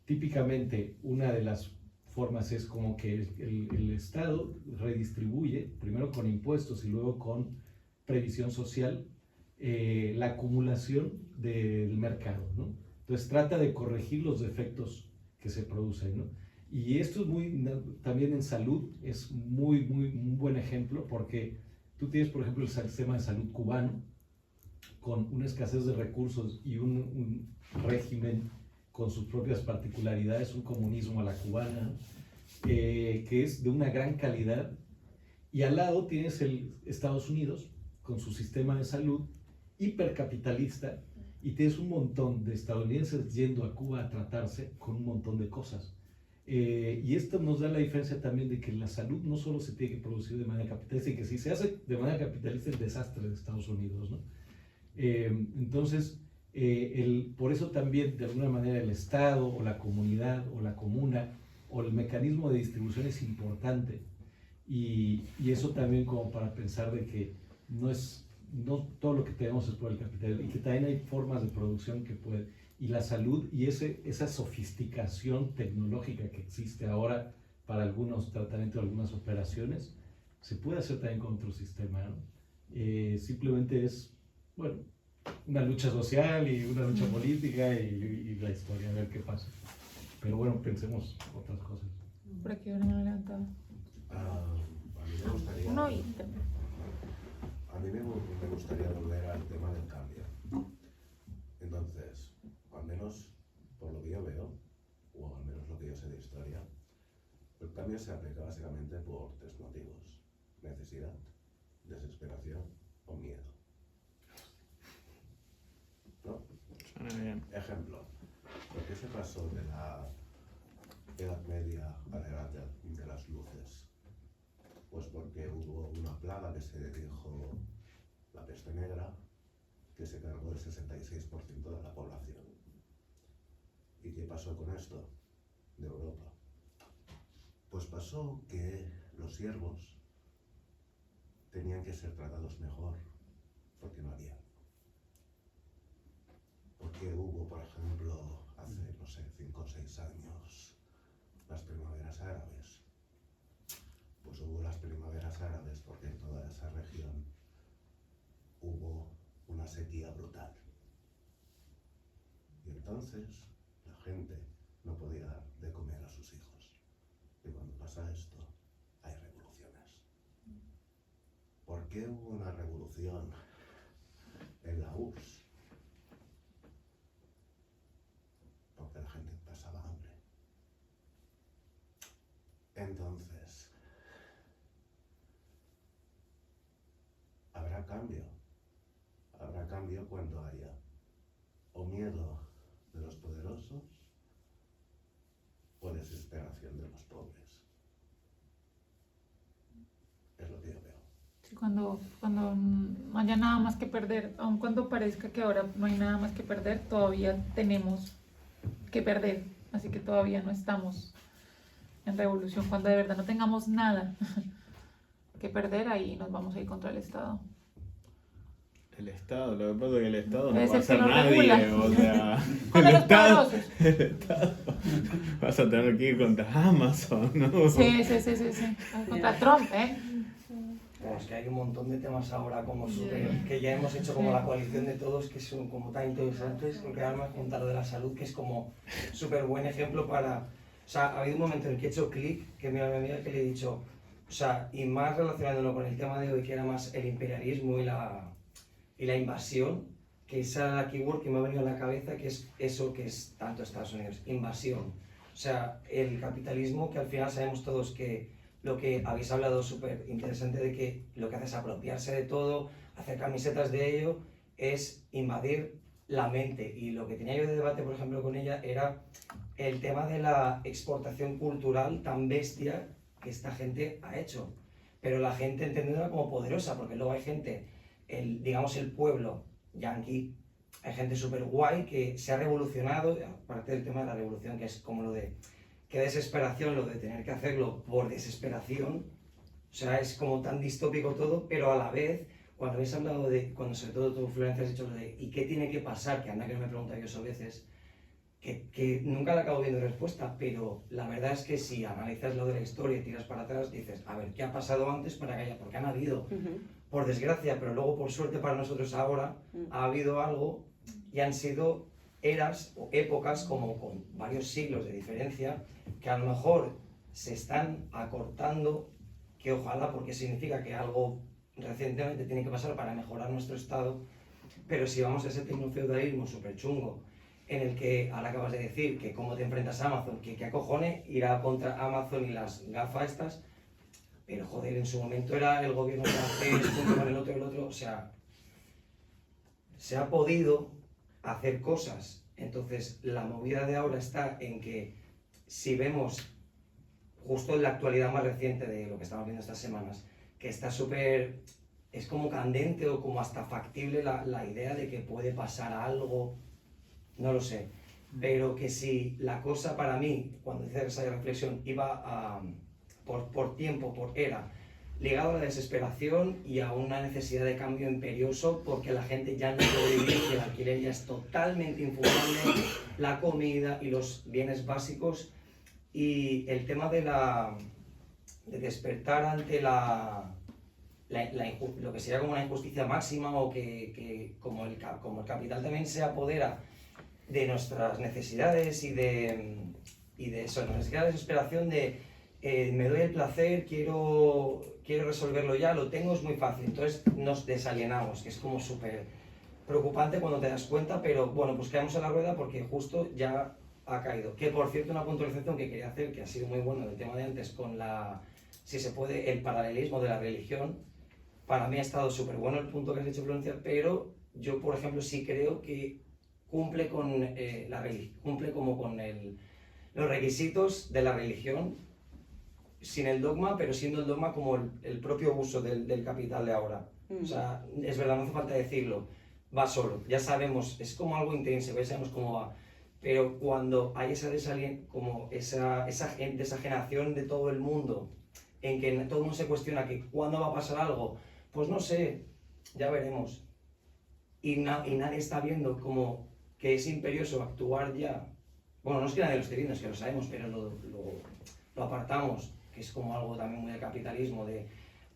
Típicamente, una de las formas es como que el Estado redistribuye, primero con impuestos y luego con previsión social, la acumulación del mercado, ¿no? Entonces trata de corregir los defectos que se producen, ¿no? Y esto es también en salud, es muy buen ejemplo, porque tú tienes, por ejemplo, el sistema de salud cubano, con una escasez de recursos y un régimen con sus propias particularidades, un comunismo a la cubana, ¿no? Que es de una gran calidad, y al lado tienes el Estados Unidos, con su sistema de salud hipercapitalista, y tienes un montón de estadounidenses yendo a Cuba a tratarse con un montón de cosas. Y esto nos da la diferencia también de que la salud no solo se tiene que producir de manera capitalista, y que si se hace de manera capitalista es el desastre de Estados Unidos, ¿no? Entonces, por eso también de alguna manera el Estado o la comunidad o la comuna o el mecanismo de distribución es importante, y eso también como para pensar de que no todo lo que tenemos es por el capital, y que también hay formas de producción que pueden, y la salud y esa sofisticación tecnológica que existe ahora para algunos tratamientos, algunas operaciones, se puede hacer también con otro sistema, ¿no? Simplemente es, bueno, una lucha social y una lucha política y la historia, a ver qué pasa. Pero bueno, pensemos otras cosas. Por aquí una mano levantada. A mí me gustaría, Uno a y mí me gustaría volver al tema del cambio. Entonces, al menos por lo que yo veo, o al menos lo que yo sé de historia, el cambio se aplica básicamente por tres motivos: necesidad, desesperación o miedo. ¿No? Suena bien. Ejemplo, ¿por qué se pasó de la Edad Media a la Edad de las Luces? Pues porque hubo una plaga que se dijo la peste negra, que se cargó el 66% de la población. ¿Y qué pasó con esto de Europa? Pues pasó que los siervos tenían que ser tratados mejor, porque no había. Porque hubo, por ejemplo, hace, no sé, 5 o 6 años, las primaveras árabes. Pues hubo las primaveras árabes porque en toda esa región hubo una sequía brutal. Y entonces la gente no podía dar de comer a sus hijos. Y cuando pasa esto, hay revoluciones. ¿Por qué hubo una revolución en la URSS? Porque la gente pasaba hambre. Entonces, habrá cambio. Habrá cambio cuando haya o miedo de los poderosos o desesperación de los pobres. Es lo que yo veo. Sí, cuando no haya nada más que perder, aun cuando parezca que ahora no hay nada más que perder, todavía tenemos que perder. Así que todavía no estamos en revolución. Cuando de verdad no tengamos nada que perder, ahí nos vamos a ir contra el Estado. El Estado, lo que pasa es que el Estado no Es va a el que hacer nos nadie, regula. o sea, Contra los poderosos. el Estado, vas a tener que ir contra Amazon, ¿no? Sí. Contra Trump, ¿eh? Bueno, es que hay un montón de temas ahora como que ya hemos hecho como la coalición de todos, que son como tan interesantes, porque ahora me has contado de la salud, que es como súper buen ejemplo para... O sea, ha habido un momento en el que he hecho clic, que mira a mi amiga que le he dicho, o sea, y más relacionándolo con el tema de hoy, que era más el imperialismo y la invasión, que esa es la keyword que me ha venido a la cabeza, que es eso que es tanto Estados Unidos, invasión. O sea, el capitalismo, que al final sabemos todos que lo que habéis hablado súper interesante de que lo que hace es apropiarse de todo, hacer camisetas de ello, es invadir la mente. Y lo que tenía yo de debate, por ejemplo, con ella era el tema de la exportación cultural tan bestia que esta gente ha hecho. Pero la gente entendiéndola como poderosa, porque luego hay gente, digamos el pueblo yanqui, hay gente súper guay que se ha revolucionado, aparte del tema de la revolución, que es como lo de qué desesperación lo de tener que hacerlo por desesperación, o sea, es como tan distópico todo, pero a la vez, cuando habéis hablado de, cuando sobre todo tú, Florencia, has dicho lo de ¿y qué tiene que pasar? Que anda que no me pregunto yo eso a veces, que nunca le acabo viendo respuesta, pero la verdad es que si analizas lo de la historia y tiras para atrás, dices, a ver, ¿qué ha pasado antes para que haya? Porque han habido, por desgracia, pero luego por suerte para nosotros ahora, ha habido algo y han sido eras o épocas como con varios siglos de diferencia que a lo mejor se están acortando, que ojalá, porque significa que algo recientemente tiene que pasar para mejorar nuestro estado, pero si vamos a ese tecnofeudalismo súper chungo en el que ahora acabas de decir que cómo te enfrentas a Amazon, que acojone ir a contra Amazon y las gafas estas, pero joder, en su momento era el gobierno francés junto con el otro, o sea, se ha podido hacer cosas. Entonces la movida de ahora está en que si vemos justo en la actualidad más reciente de lo que estamos viendo estas semanas, que está súper, es como candente o como hasta factible la idea de que puede pasar algo, no lo sé, pero que si la cosa para mí, cuando hice esa reflexión, iba por tiempo, por era, ligado a la desesperación y a una necesidad de cambio imperioso porque la gente ya no puede vivir, que el alquiler ya es totalmente infumable, la comida y los bienes básicos, y el tema de despertar ante lo que sería como una injusticia máxima, o que como el capital también se apodera de nuestras necesidades y de eso, nos queda la desesperación de me doy el placer, quiero resolverlo ya, lo tengo, es muy fácil, entonces nos desalienamos, que es como súper preocupante cuando te das cuenta, pero bueno, pues quedamos en la rueda porque justo ya ha caído. Que por cierto, una puntualización que quería hacer, que ha sido muy bueno del tema de antes, con si se puede, el paralelismo de la religión. Para mí ha estado súper bueno el punto que has hecho, Florencia, pero yo, por ejemplo, sí creo que cumple con la religión, cumple como con los requisitos de la religión, sin el dogma, pero siendo el dogma como el propio uso del capital de ahora. O sea, es verdad, no hace falta decirlo, va solo, ya sabemos, es como algo intrínseco, ya sabemos cómo va. Pero cuando hay esa desajenación de todo el mundo, en que todo el mundo se cuestiona que cuándo va a pasar algo, pues no sé, ya veremos. Y nadie está viendo como que es imperioso actuar ya. Bueno, no es que nadie lo esté viendo, es que lo sabemos, pero lo apartamos, que es como algo también muy de capitalismo, de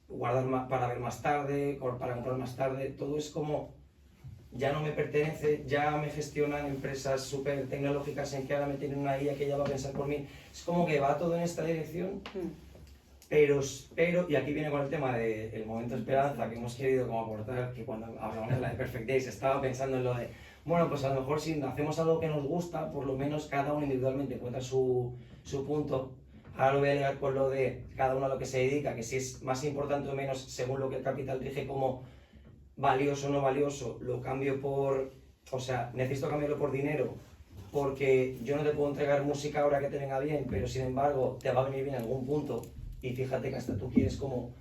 guardar para ver más tarde, para comprar más tarde, todo es como ya no me pertenece, ya me gestionan empresas súper tecnológicas en que ahora me tienen una IA que ya va a pensar por mí. Es como que va todo en esta dirección, pero y aquí viene con el tema del momento de esperanza que hemos querido como aportar, que cuando hablamos de la de Perfect Days estaba pensando en lo de, bueno, pues a lo mejor si hacemos algo que nos gusta, por lo menos cada uno individualmente encuentra su punto. Ahora lo voy a ligar con lo de cada uno a lo que se dedica, que si es más importante o menos según lo que el capital rige como valioso o no valioso, lo cambio o sea, necesito cambiarlo por dinero, porque yo no te puedo entregar música ahora que te venga bien, pero sin embargo te va a venir bien en algún punto, y fíjate que hasta tú quieres como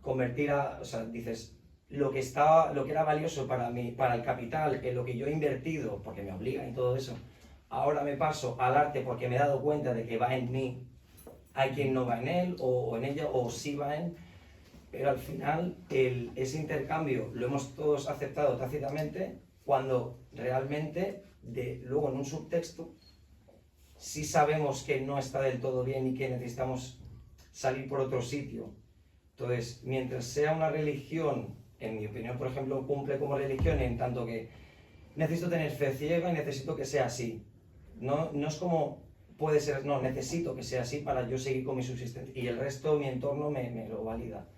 convertir o sea, dices, lo que era valioso para el capital, en lo que yo he invertido, porque me obligan y todo eso, ahora me paso al arte porque me he dado cuenta de que va en mí, hay quien no va en él, o en ella, o sí va en. Pero al final ese intercambio lo hemos todos aceptado tácitamente, cuando realmente luego en un subtexto sí sabemos que no está del todo bien y que necesitamos salir por otro sitio. Entonces, mientras sea una religión, en mi opinión, por ejemplo, cumple como religión en tanto que necesito tener fe ciega y necesito que sea así. No es como puede ser, no, necesito que sea así para yo seguir con mi subsistencia y el resto, mi entorno me lo valida.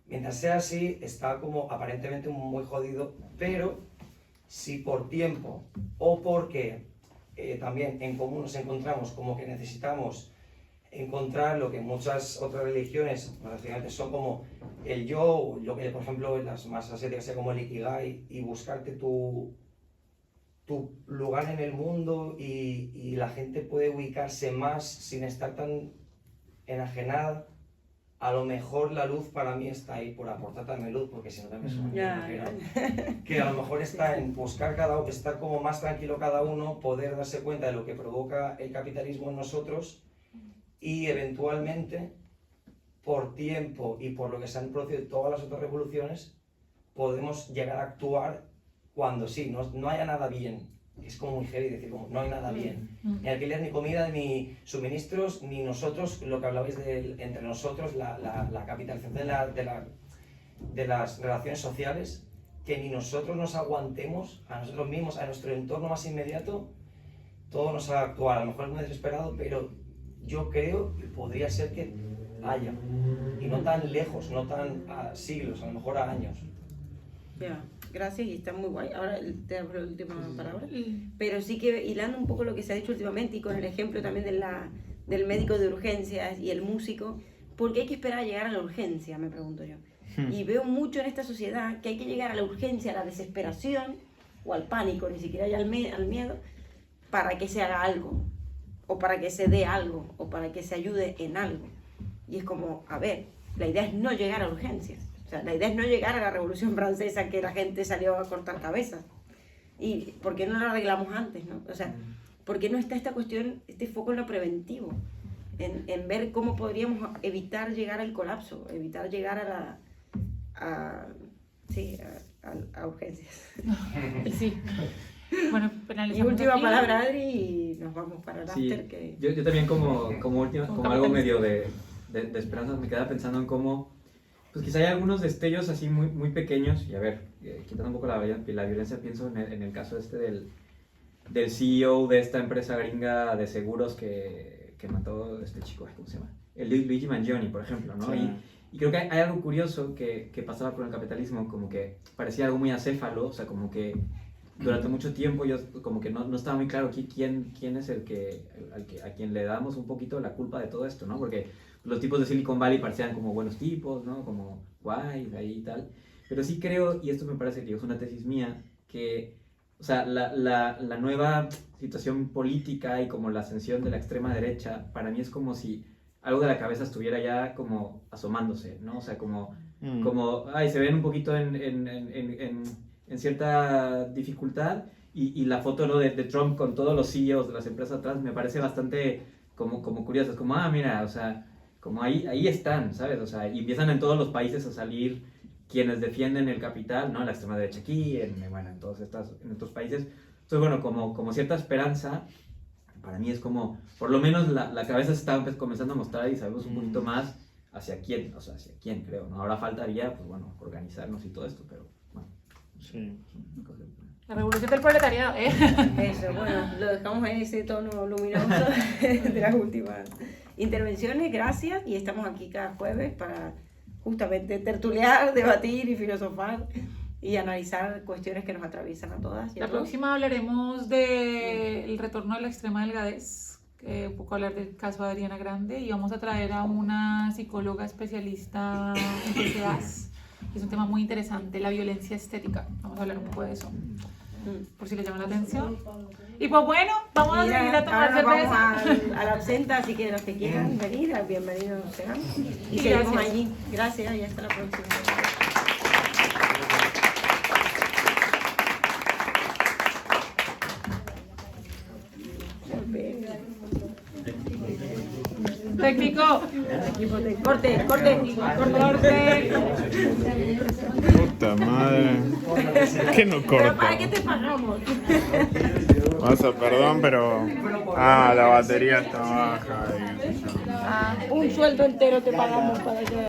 Mientras sea así, está como aparentemente muy jodido, pero si por tiempo o porque también en común nos encontramos como que necesitamos encontrar lo que muchas otras religiones prácticamente son como el yo, lo que por ejemplo en las más asiáticas sea como el ikigai, y buscarte tu lugar en el mundo, y la gente puede ubicarse más sin estar tan enajenada. A lo mejor la luz para mí está ahí por aportar también luz, porque si no también se me que a lo mejor está en buscar estar como más tranquilo cada uno, poder darse cuenta de lo que provoca el capitalismo en nosotros, y eventualmente por tiempo y por lo que se han producido todas las otras revoluciones podemos llegar a actuar cuando sí, no haya nada bien. Es como muy heavy decir, como no hay nada bien. Ni alquiler, ni comida, ni suministros, ni nosotros, lo que hablabais entre nosotros, la capitalización de las relaciones sociales, que ni nosotros nos aguantemos a nosotros mismos, a nuestro entorno más inmediato, todo nos haga actuar. A lo mejor es muy desesperado, pero yo creo que podría ser que haya. Y no tan lejos, no tan a siglos, a lo mejor a años. Ya, gracias, y está muy guay. Ahora te abro la última palabra. Pero sí que hilando un poco lo que se ha dicho últimamente, y con el ejemplo también del médico de urgencias y el músico, ¿por qué hay que esperar a llegar a la urgencia? Me pregunto yo. Y veo mucho en esta sociedad que hay que llegar a la urgencia, a la desesperación o al pánico, ni siquiera ya al miedo, para que se haga algo, o para que se dé algo, o para que se ayude en algo. Y es como, a ver, la idea es no llegar a urgencias. O sea, la idea es no llegar a la Revolución Francesa, que la gente salió a cortar cabezas. ¿Y por qué no lo arreglamos antes, no? O sea, ¿por qué no está esta cuestión, este foco en lo preventivo? En ver cómo podríamos evitar llegar al colapso, evitar llegar a urgencias. Sí. Bueno, Y penalizamos última aquí. palabra, Adri, y nos vamos para el Sí, after. Que... yo también como última, Como como algo capitalista. medio de esperanza, me quedaba pensando en cómo, pues quizá hay algunos destellos así muy, muy pequeños, y a ver, quitando un poco la violencia, pienso en el caso este del CEO de esta empresa gringa de seguros que mató este chico, ¿cómo se llama? El Luigi Mangione, por ejemplo, ¿no? Sí. Y creo que hay algo curioso que pasaba con el capitalismo, como que parecía algo muy acéfalo, o sea, como que durante mucho tiempo yo como que no estaba muy claro quién es el a quien le damos un poquito la culpa de todo esto, ¿no? Porque los tipos de Silicon Valley parecían como buenos tipos, ¿no? Como guay, ahí y tal. Pero sí creo, y esto me parece que es una tesis mía, que, o sea, la nueva situación política y como la ascensión de la extrema derecha, para mí es como si algo de la cabeza estuviera ya como asomándose, ¿no? O sea, como, ay, se ven un poquito en cierta dificultad y la foto, ¿no? de Trump con todos los CEOs de las empresas atrás me parece bastante como curiosa. Es como, mira, o sea, como ahí están, ¿sabes? O sea, y empiezan en todos los países a salir quienes defienden el capital, ¿no? La extrema derecha aquí, en todos en estos países. Entonces, bueno, como cierta esperanza, para mí es como, por lo menos la cabeza se está comenzando a mostrar y sabemos un poquito más hacia quién, creo, ¿no? Ahora faltaría, pues bueno, organizarnos y todo esto, pero bueno. Sí. La revolución del proletariado, ¿eh? Eso, bueno, lo dejamos en ese tono luminoso de las últimas intervenciones. Gracias, y estamos aquí cada jueves para justamente tertuliar, debatir y filosofar y analizar cuestiones que nos atraviesan a todas y a La todos. próxima hablaremos del retorno de la extrema delgadez, un poco hablar del caso de Adriana Grande, y vamos a traer a una psicóloga especialista en TCAs. Es un tema muy interesante, la violencia estética. Vamos a hablar un poco de eso, por si les llama la atención. Y pues bueno, vamos a seguir a tomar ahora vamos cerveza. a la absenta, así que los que quieran venir, bienvenidos sean. Y Y seguimos gracias. allí. Gracias y hasta la próxima. Técnico, Corte, corte, corte. Puta madre. ¿Qué no Pero ¿para qué corta? te pagamos? Perdón, pero. La batería está baja. Un sueldo entero te pagamos para que...